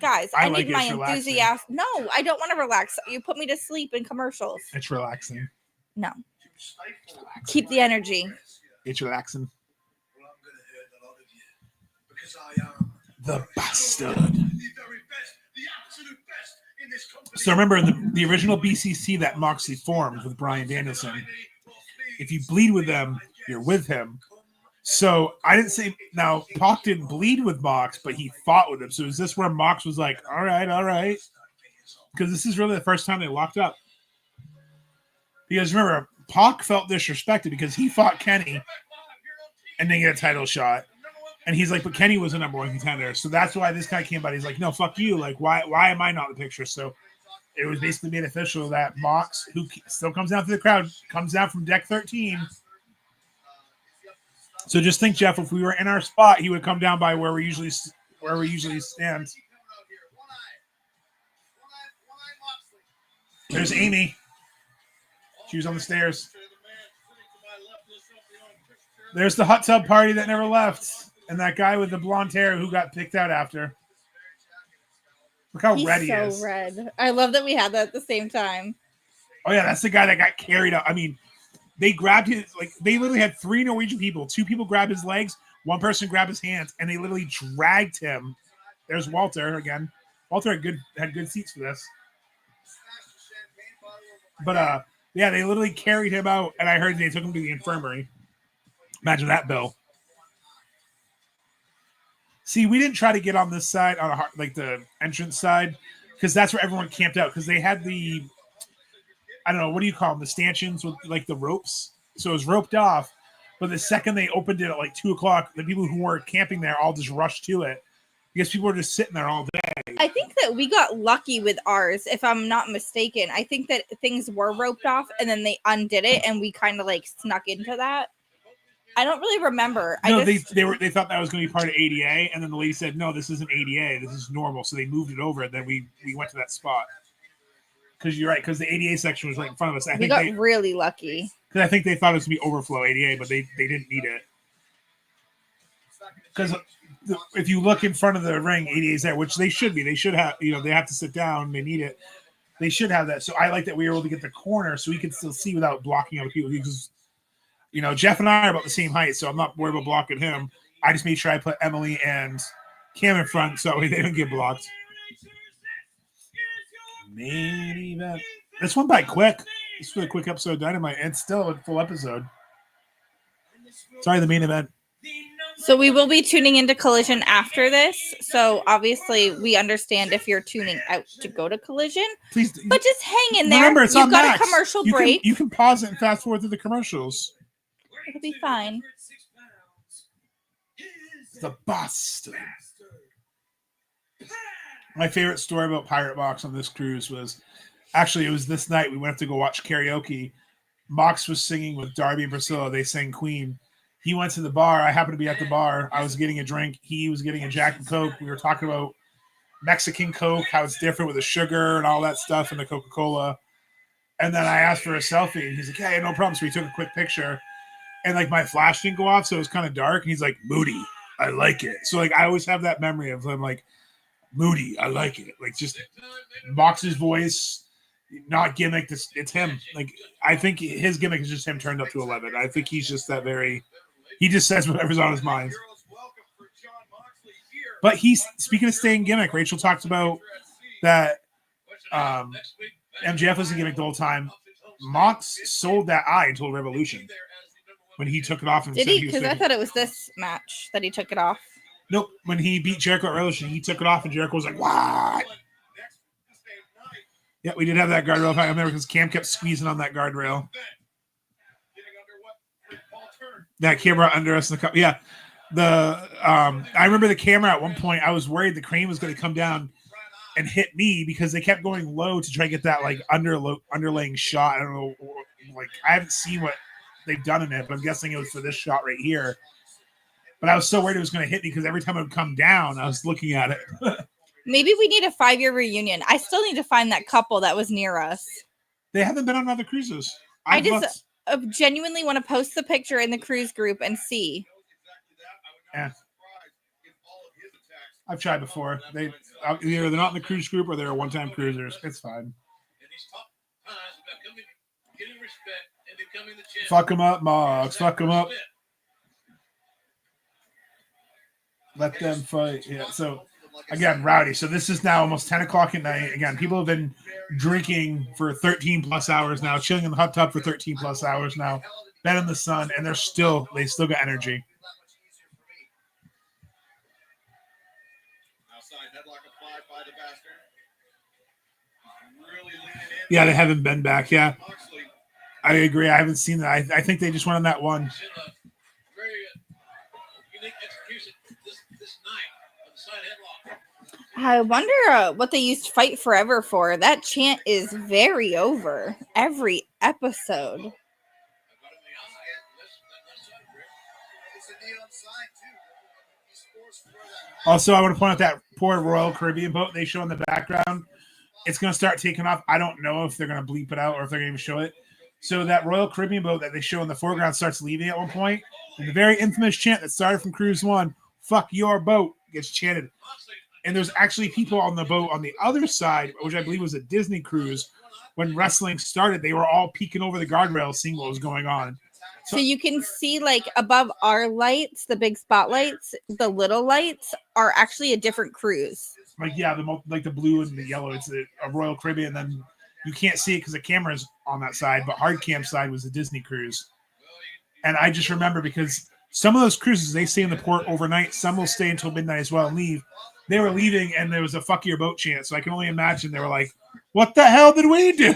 Guys, I like need it. my It's relaxing. enthusiasm. No, I don't want to relax. You put me to sleep in commercials. It's relaxing. No. Keep the energy. It's relaxing. Well, I'm gonna hurt a lot of you because I am The bastard. the very best, the absolute best in this company. So remember in the original BCC that Moxley formed with Bryan Danielson, if you bleed with them, you're with him. So I didn't say, now Pac didn't bleed with Mox, but he fought with him. So is this where Mox was like, all right. Because this is really the first time they locked up. Because remember, Pac felt disrespected because he fought Kenny and then get a title shot. And he's like, but Kenny was the number one contender. So that's why this guy came out. He's like, no, fuck you. Like, why am I not in the picture? So it was basically made official that Mox, who still comes down to the crowd, comes down from deck 13. So just think, Jeff, if we were in our spot, he would come down by where we usually stand. There's Amy. She was on the stairs. There's the hot tub party that never left. And that guy with the blonde hair who got picked out after. Look how red he is. So red. I love that we had that at the same time. Oh, yeah, that's the guy that got carried out. I mean, they grabbed his, like, they literally had 3 Norwegian people. 2 people grabbed his legs. 1 person grabbed his hands. And they literally dragged him. There's Walter again. Walter had good seats for this. But, yeah, they literally carried him out. And I heard they took him to the infirmary. Imagine that, Bill. See, we didn't try to get on this side, on the entrance side, because that's where everyone camped out. Because they had the, I don't know, what do you call them? The stanchions with like the ropes. So it was roped off. But the second they opened it at like 2:00, the people who were camping there all just rushed to it because people were just sitting there all day. I think that we got lucky with ours, if I'm not mistaken. I think that things were roped off and then they undid it and we kind of like snuck into that. I don't really remember. No, they thought that was going to be part of ADA, and then the lady said, "No, this isn't ADA. This is normal." So they moved it over, and then we went to that spot. Because you're right, because the ADA section was right in front of us. We got really lucky. Because I think they thought it was going to be overflow ADA, but they didn't need it. Because if you look in front of the ring, ADA is there, which they should be. They should have, they have to sit down. They need it. They should have that. So I like that we were able to get the corner so we could still see without blocking other people. Because Jeff and I are about the same height, so I'm not worried about blocking him. I just made sure I put Emily and Cam in front so they don't get blocked. Main event. This went by quick. This was a quick episode of Dynamite, and still a full episode. Sorry, the main event. So we will be tuning into Collision after this. So obviously we understand if you're tuning out to go to Collision. Please, but just hang in there. Remember, it's You've on got Max. a commercial break. You can pause it and fast forward through the commercials. It'll be fine. The bastard. My favorite story about Pirate Box on this cruise was actually it was this night we went up to go watch karaoke. Mox was singing with Darby and Priscilla. They sang Queen. He went to the bar. I happened to be at the bar. I was getting a drink. He was getting a Jack and Coke. We were talking about Mexican Coke, how it's different with the sugar and all that stuff and the Coca-Cola. And then I asked for a selfie. And he's like, yeah, no problem. So we took a quick picture. And like my flash didn't go off, so it was kind of dark. And he's like, Moody, I like it. So like I always have that memory of him like, Moody, I like it. Like just Mox's voice, not gimmick. It's him. Like I think his gimmick is just him turned up to 11. I think he's just that very. He just says whatever's on his mind. But he's speaking of staying gimmick. Rachel talked about that. MJF was a gimmick the whole time. Mox sold that eye until Revolution when he took it off. And did he? Because I thought it was this match that he took it off. Nope. When he beat Jericho at Revolution, he took it off, and Jericho was like, "What?" Yeah, we did have that guardrail. I remember because Cam kept squeezing on that guardrail. That camera under us in the cup. Yeah. I remember the camera at one point. I was worried the crane was going to come down and hit me because they kept going low to try to get that like underlaying shot. I don't know, like I haven't seen what they've done in it, but I'm guessing it was for this shot right here. But I was so worried it was going to hit me because every time it would come down, I was looking at it. Maybe we need a 5-year reunion. I still need to find that couple that was near us. They haven't been on other cruises. I just genuinely want to post the picture in the cruise group and see. Yeah. I've tried before. Either they're not in the cruise group or they're one-time cruisers. It's fine. Fuck them up, Mox. Fuck them up. Let them fight. Yeah. So again, rowdy. So this is now almost 10 o'clock at night. Again, people have been drinking for 13 plus hours now, chilling in the hot tub for 13 plus hours now, been in the sun, and they still got energy. Yeah, they haven't been back. Yeah, I agree. I haven't seen that. I think they just went on that one. I wonder what they used Fight Forever for. That chant is very over every episode. Also, I want to point out that poor Royal Caribbean boat they show in the background. It's going to start taking off. I don't know if they're going to bleep it out or if they're going to even show it. So that Royal Caribbean boat that they show in the foreground starts leaving at one point. And the very infamous chant that started from Cruise 1, fuck your boat, gets chanted. And there's actually people on the boat on the other side, which I believe was a Disney cruise. When wrestling started, they were all peeking over the guardrail, seeing what was going on. So you can see like above our lights, the big spotlights, the little lights are actually a different cruise. Like, yeah, the blue and the yellow, it's a Royal Caribbean. Then you can't see it because the camera's on that side, but hard cam side was a Disney cruise. And I just remember because some of those cruises, they stay in the port overnight. Some will stay until midnight as well and leave. They were leaving and there was a fuck your boat chant. So I can only imagine they were like, what the hell did we do?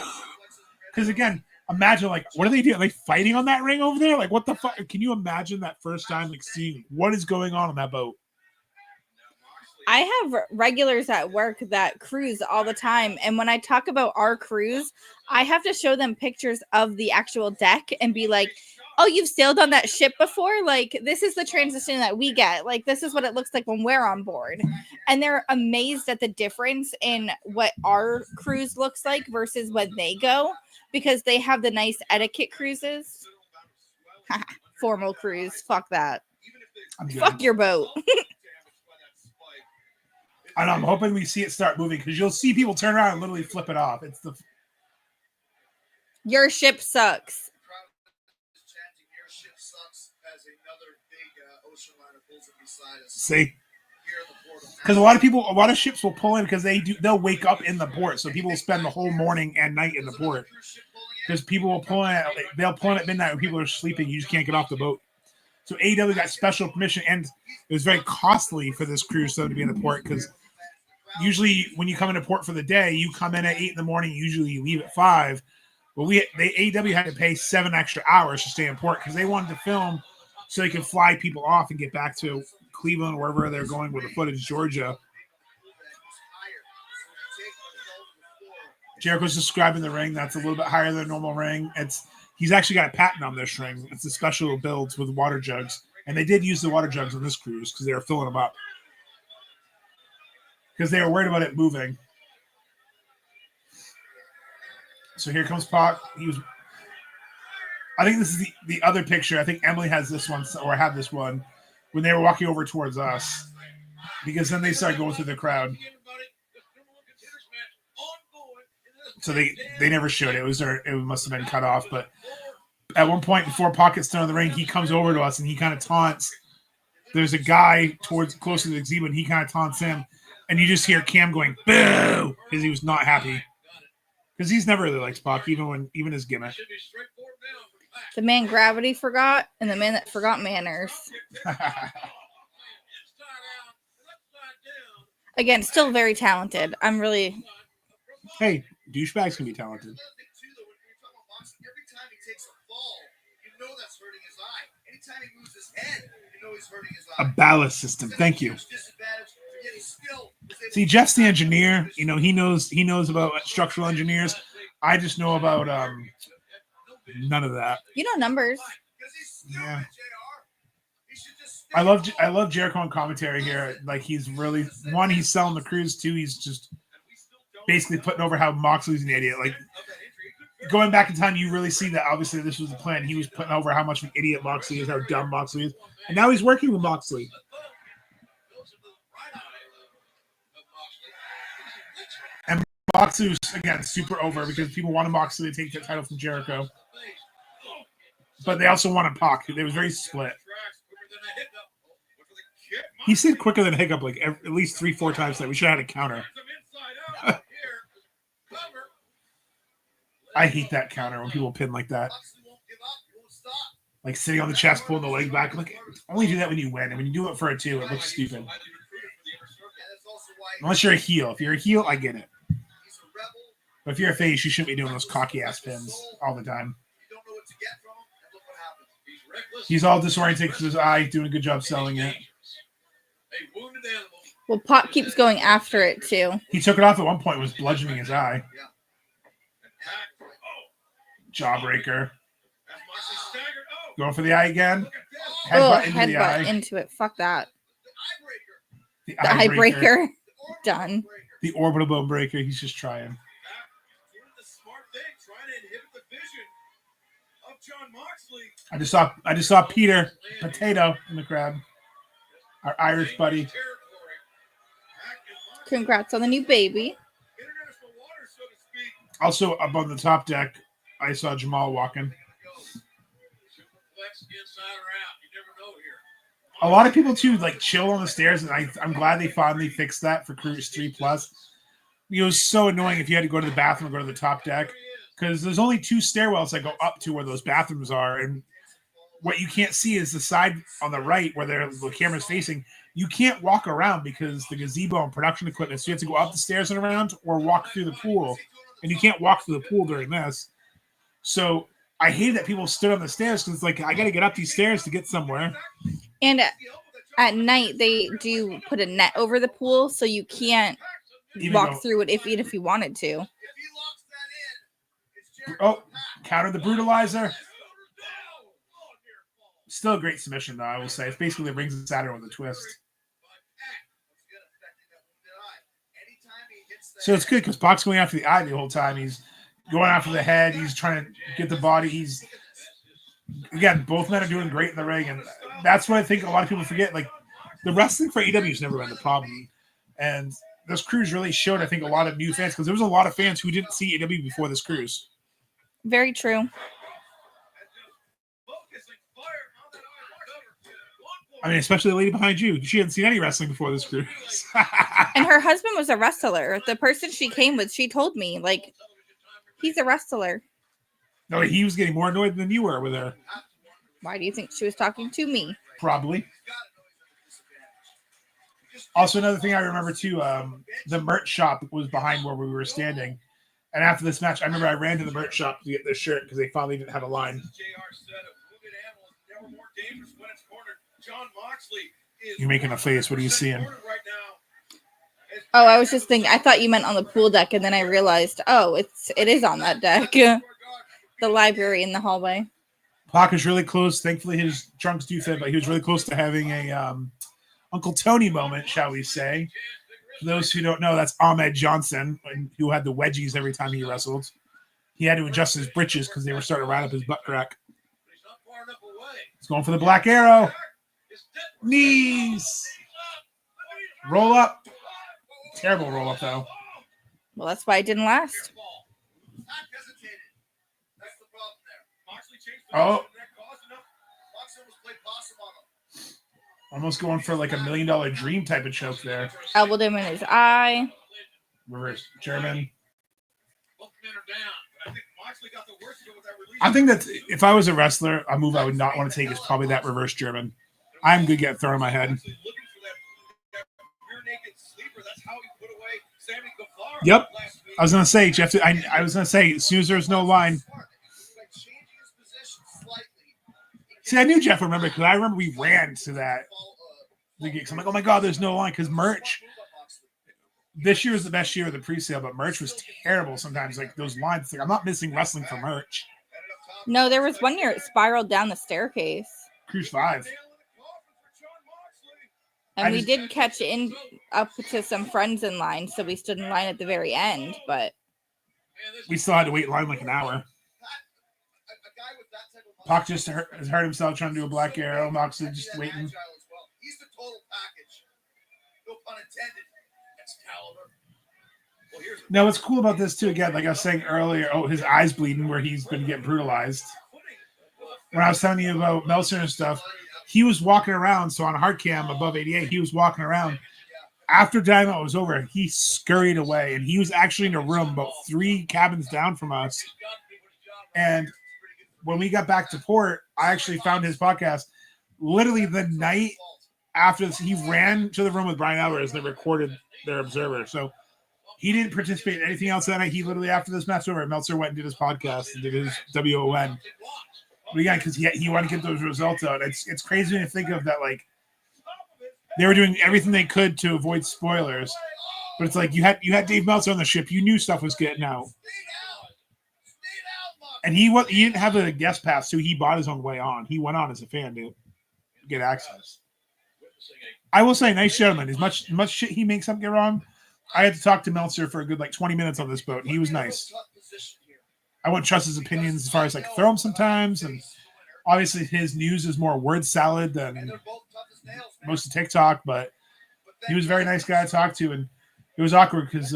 Because again, imagine like, what are they doing? Are they fighting on that ring over there? Like, what the fuck? Can you imagine that first time, like seeing what is going on that boat? I have regulars at work that cruise all the time. And when I talk about our cruise, I have to show them pictures of the actual deck and be like, oh, you've sailed on that ship before? Like, this is the transition that we get. Like, this is what it looks like when we're on board. And they're amazed at the difference in what our cruise looks like versus when they go, because they have the nice etiquette cruises. Formal cruise. Fuck that. Fuck your boat. And I'm hoping we see it start moving because you'll see people turn around and literally flip it off. It's the your ship sucks. See, because a lot of ships will pull in because they'll wake up in the port, so people will spend the whole morning and night in the port because people will pull in. They'll pull in at midnight when people are sleeping. You just can't get off the boat. So AEW got special permission, and it was very costly for this cruise to be in the port because usually when you come into port for the day, you come in at 8 a.m. Usually you leave at 5. But AEW had to pay 7 extra hours to stay in port because they wanted to film so they could fly people off and get back to Cleveland, wherever they're going with the footage, Georgia. Jericho's describing the ring. That's a little bit higher than a normal ring. He's actually got a patent on this ring. It's a special build with water jugs. And they did use the water jugs on this cruise because they were filling them up. Because they were worried about it moving. So here comes Pac. I think this is the other picture. I think Emily has this one, or had this one, when they were walking over towards us. Because then they started going through the crowd. So they never showed it. It must have been cut off. But at one point before Pac gets done in the ring, he comes over to us and he kind of taunts. There's a guy closer to the gazebo and he kind of taunts him. And you just hear Cam going, boo! Because he was not happy. Because he's never really liked Pac, even his gimmick. The man gravity forgot, and the man that forgot manners. Again, still very talented. I'm really... Hey, douchebags can be talented. Every time he takes a fall, you know that's hurting his eye. Anytime he moves his head, you know he's hurting his eye. A ballast system. Thank you. See, Jeff's the engineer. You know, he knows about structural engineers. I just know about none of that. You know numbers. Yeah. I love Jericho on commentary here. Like, he's really, one, he's selling the cruise. Two, he's just basically putting over how Moxley's an idiot. Like, going back in time, you really see that obviously this was the plan. He was putting over how much of an idiot Moxley is, how dumb Moxley is. And now he's working with Moxley. And Moxley was, again, super over because people wanted Moxley to take the title from Jericho. But they also wanted Pac. They was very split. He said quicker than Hiccup like at least 3-4 times that we should have had a counter. I hate that counter when people pin like that. Like sitting on the chest, pulling the leg back. Like, only do that when you win. And when you do it for a 2, it looks stupid. Unless you're a heel. If you're a heel, I get it. But if you're a face, you shouldn't be doing those cocky ass pins all the time. He's all disoriented because his eye, doing a good job selling it. Well, Pac keeps going after it too. He took it off at one point, was bludgeoning his eye. Jawbreaker. Going for the eye again. Headbutt into it. Fuck that. The eye breaker. Done. The orbital bone breaker. He's just trying. I just saw Peter Potato in the crowd. Our Irish buddy. Congrats on the new baby. Also, up on the top deck, I saw Jamal walking. A lot of people, too, like, chill on the stairs, and I'm glad they finally fixed that for Cruise 3+. It was so annoying if you had to go to the bathroom or go to the top deck, because there's only 2 stairwells that go up to where those bathrooms are, and what you can't see is the side on the right where the camera's facing. You can't walk around because the gazebo and production equipment, so you have to go up the stairs and around or walk through the pool, and you can't walk through the pool during this. So I hate that people stood on the stairs because it's like, I got to get up these stairs to get somewhere. And at night, they do put a net over the pool, so you can't walk through it even if you wanted to. Oh, counter the brutalizer. Still a great submission, though, I will say. It's basically the Rings of Saturn with a twist. So it's good because Pac's going after the eye the whole time. He's going after the head. He's trying to get the body. Again, both men are doing great in the ring, and that's what I think a lot of people forget. Like, the wrestling for AEW has never been the problem. And this cruise really showed, I think, a lot of new fans because there was a lot of fans who didn't see AEW before this cruise. Very true. I mean, especially the lady behind you. She hadn't seen any wrestling before this cruise. And her husband was a wrestler. The person she came with, she told me, like, he's a wrestler. No, he was getting more annoyed than you were with her. Why do you think she was talking to me? Probably. Also, another thing I remember, too, the merch shop was behind where we were standing. And after this match, I remember I ran to the merch shop to get this shirt because they finally didn't have a line. John Moxley is You're making a face. What are you seeing? Right now, as Oh, I was just thinking. I thought you meant on the pool deck, and then I realized, oh, it is on that deck. The library in the hallway. Pac is really close. Thankfully, his trunks do fit, but he was really close to having a Uncle Tony moment, shall we say. For those who don't know, that's Ahmed Johnson, who had the wedgies every time he wrestled. He had to adjust his britches because they were starting to ride up his butt crack. He's going for the Black Arrow. Knees. Roll up. Terrible roll up, though. Well, that's why it didn't last. Oh. Almost going for like $1 million dream type of choke there. Elbowed him in his eye. Reverse German. I think that if I was a wrestler, a move I would not want to take is probably that reverse German. I'm good getting thrown in my head. Yep. I was going to say, Jeff, I was going to say, as soon as there's no line. See, I knew Jeff would remember because I remember we ran to that. I'm like, oh my God, there's no line because merch. This year was the best year of the pre-sale, but merch was terrible sometimes. Like those lines, like, I'm not missing wrestling for merch. No, there was one year it spiraled down the staircase. Cruise 5. And we did catch in up to some friends in line, so we stood in line at the very end, but we still had to wait in line like an hour. Pac just hurt himself trying to do a Black Arrow. Moxley just waiting. He's the total package. No pun intended. Now, what's cool about this, too, again, like I was saying earlier, his eye's bleeding where he's been getting brutalized. When I was telling you about Meltzer and stuff, he was walking around. So on hard cam above 88, he was walking around. After Dynamite was over, he scurried away, and he was actually in a room about 3 cabins down from us. And when we got back to port, I actually found his podcast. Literally the night after this, he ran to the room with Brian Alvarez. They recorded their Observer. So he didn't participate in anything else that night. He literally, after this match over, Meltzer went and did his podcast and did his WON. But again, because he wanted to get those results out. It's crazy to think of that, like, they were doing everything they could to avoid spoilers. But it's like you had Dave Meltzer on the ship. You knew stuff was getting out. And he didn't have a guest pass, so he bought his own way on. He went on as a fan to get access. I will say, nice gentleman. As much shit he makes up get wrong, I had to talk to Meltzer for a good 20 minutes on this boat. He was nice. I wouldn't trust his opinions as far as throw him sometimes, and obviously his news is more word salad than most of TikTok. But he was a very nice guy to talk to, and it was awkward because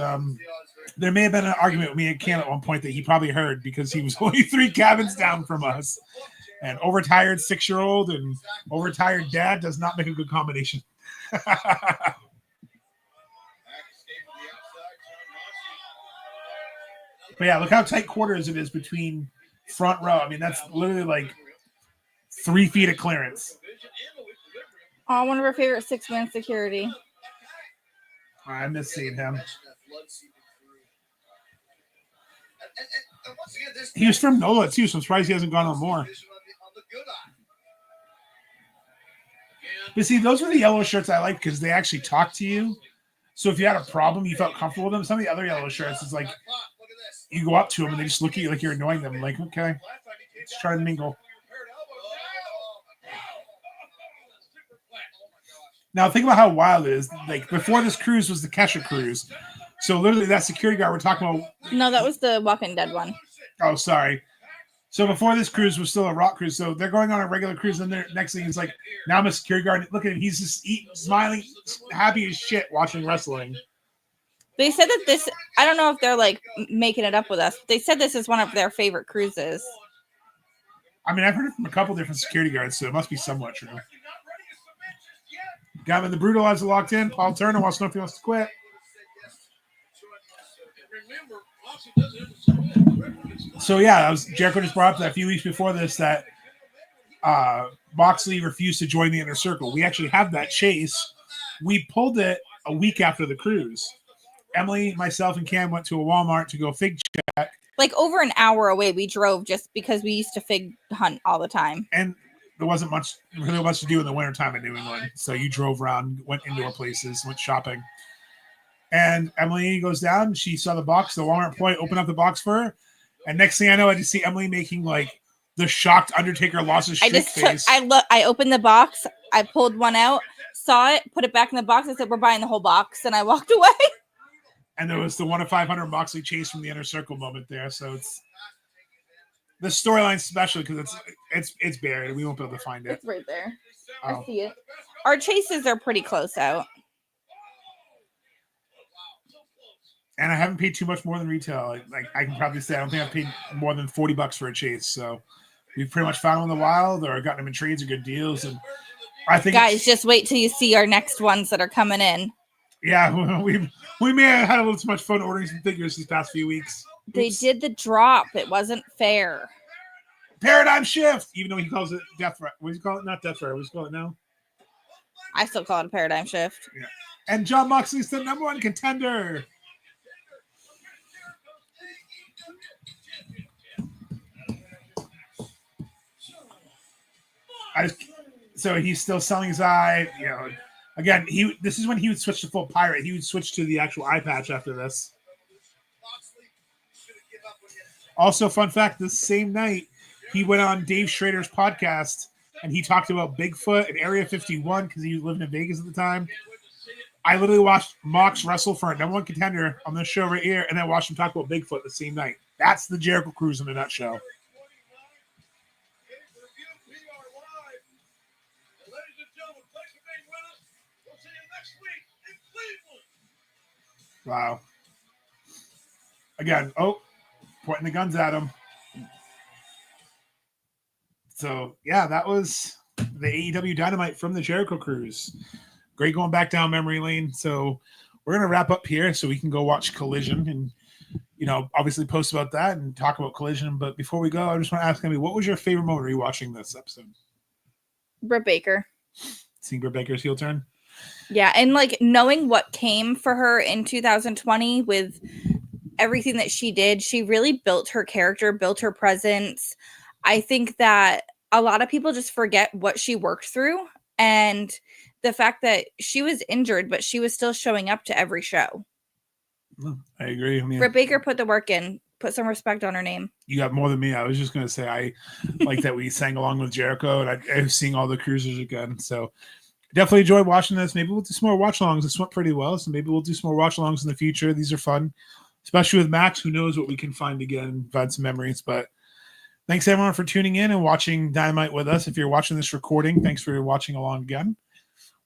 there may have been an argument with me and Cam at one point that he probably heard because he was only 3 cabins down from us. And overtired 6-year-old and overtired dad does not make a good combination. But yeah, look how tight quarters it is between front row. I mean, that's literally 3 feet of clearance. Oh, one of our favorite 6-man security. I miss seeing him. He was from NOLA too, so I'm surprised he hasn't gone on more. But see, those were the yellow shirts I liked because they actually talk to you. So if you had a problem, you felt comfortable with them. Some of the other yellow shirts, it's like you go up to them and they just look at you like you're annoying them. Like, okay, let's try to mingle. Now think about how wild it is. Before this cruise was the Kesha cruise. So literally that security guard we're talking about. No, that was the Walking Dead one. Oh, sorry. So before this cruise was still a rock cruise. So they're going on a regular cruise. And then next thing he's like, now I'm a security guard. Look at him. He's just smiling, happy as shit watching wrestling. They said that this, I don't know if they're making it up with us. They said this is one of their favorite cruises. I mean, I've heard it from a couple different security guards, so it must be somewhat true. Gavin, the Brutalizer locked in. Paul Turner wants to know if he wants to quit. So yeah, Jericho just brought up that a few weeks before this that Moxley refused to join the Inner Circle. We actually have that chase. We pulled it a week after the cruise. Emily, myself, and Cam went to a Walmart to go fig check. Over an hour away, we drove just because we used to fig hunt all the time. And there wasn't really much to do in the wintertime in New England. So you drove around, went indoor places, went shopping. And Emily goes down. She saw the box. The Walmart employee opened up the box for her. And next thing I know, I just see Emily making like the shocked Undertaker lost his streak face. I opened the box. I pulled one out, saw it, put it back in the box. I said, "We're buying the whole box," and I walked away. And there was the 1 of 500 Moxley chase from the inner circle moment there. So it's the storyline, especially because it's buried. We won't be able to find it. It's right there. Oh. I see it. Our chases are pretty close out. And I haven't paid too much more than retail. Like I can probably say I don't think I've paid more than $40 for a chase. So we've pretty much found them in the wild or gotten them in trades or good deals. And I think guys, just wait till you see our next ones that are coming in. Yeah, we may have had a little too much fun ordering some figures these past few weeks. They did the drop. It wasn't fair. Paradigm shift, even though he calls it death threat. What do you call it? Not death threat. What do you call it now? I still call it a paradigm shift. Yeah. And John Moxley's the number one contender. So he's still selling his eye. You know, again, this is when he would switch to full pirate. He would switch to the actual eye patch after this. Also, fun fact: this same night, he went on Dave Schrader's podcast and he talked about Bigfoot and Area 51 because he was living in Vegas at the time. I literally watched Mox wrestle for a number one contender on this show right here, and then watched him talk about Bigfoot the same night. That's the Jericho Cruise in a nutshell. Wow. Again, pointing the guns at him. So, yeah, that was the AEW Dynamite from the Jericho Cruise. Great going back down memory lane. So, we're going to wrap up here so we can go watch Collision and, you know, obviously post about that and talk about Collision. But before we go, I just want to ask Emily, what was your favorite moment rewatching this episode? Britt Baker. Seeing Britt Baker's heel turn? Yeah, and like knowing what came for her in 2020 with everything that she did, she really built her character, built her presence. I think that a lot of people just forget what she worked through and the fact that she was injured, but she was still showing up to every show. I agree. I mean, Britt Baker put the work in. Put some respect on her name. You got more than me. I was just going to say I like that we sang along with Jericho, and I was seeing all the cruisers again. So definitely enjoyed watching this. Maybe we'll do some more watch-alongs. This went pretty well, so maybe we'll do some more watch-alongs in the future. These are fun, especially with Max. Who knows what we can find again, find some memories. But thanks, everyone, for tuning in and watching Dynamite with us. If you're watching this recording, thanks for watching along again.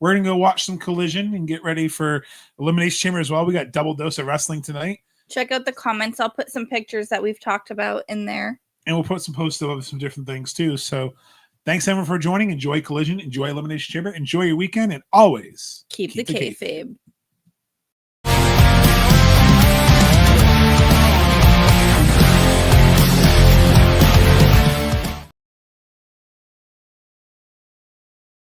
We're going to go watch some Collision and get ready for Elimination Chamber as well. We got double dose of wrestling tonight. Check out the comments. I'll put some pictures that we've talked about in there. And we'll put some posts of some different things too. So thanks everyone for joining. Enjoy Collision. Enjoy Elimination Chamber. Enjoy your weekend. And always keep the kayfabe.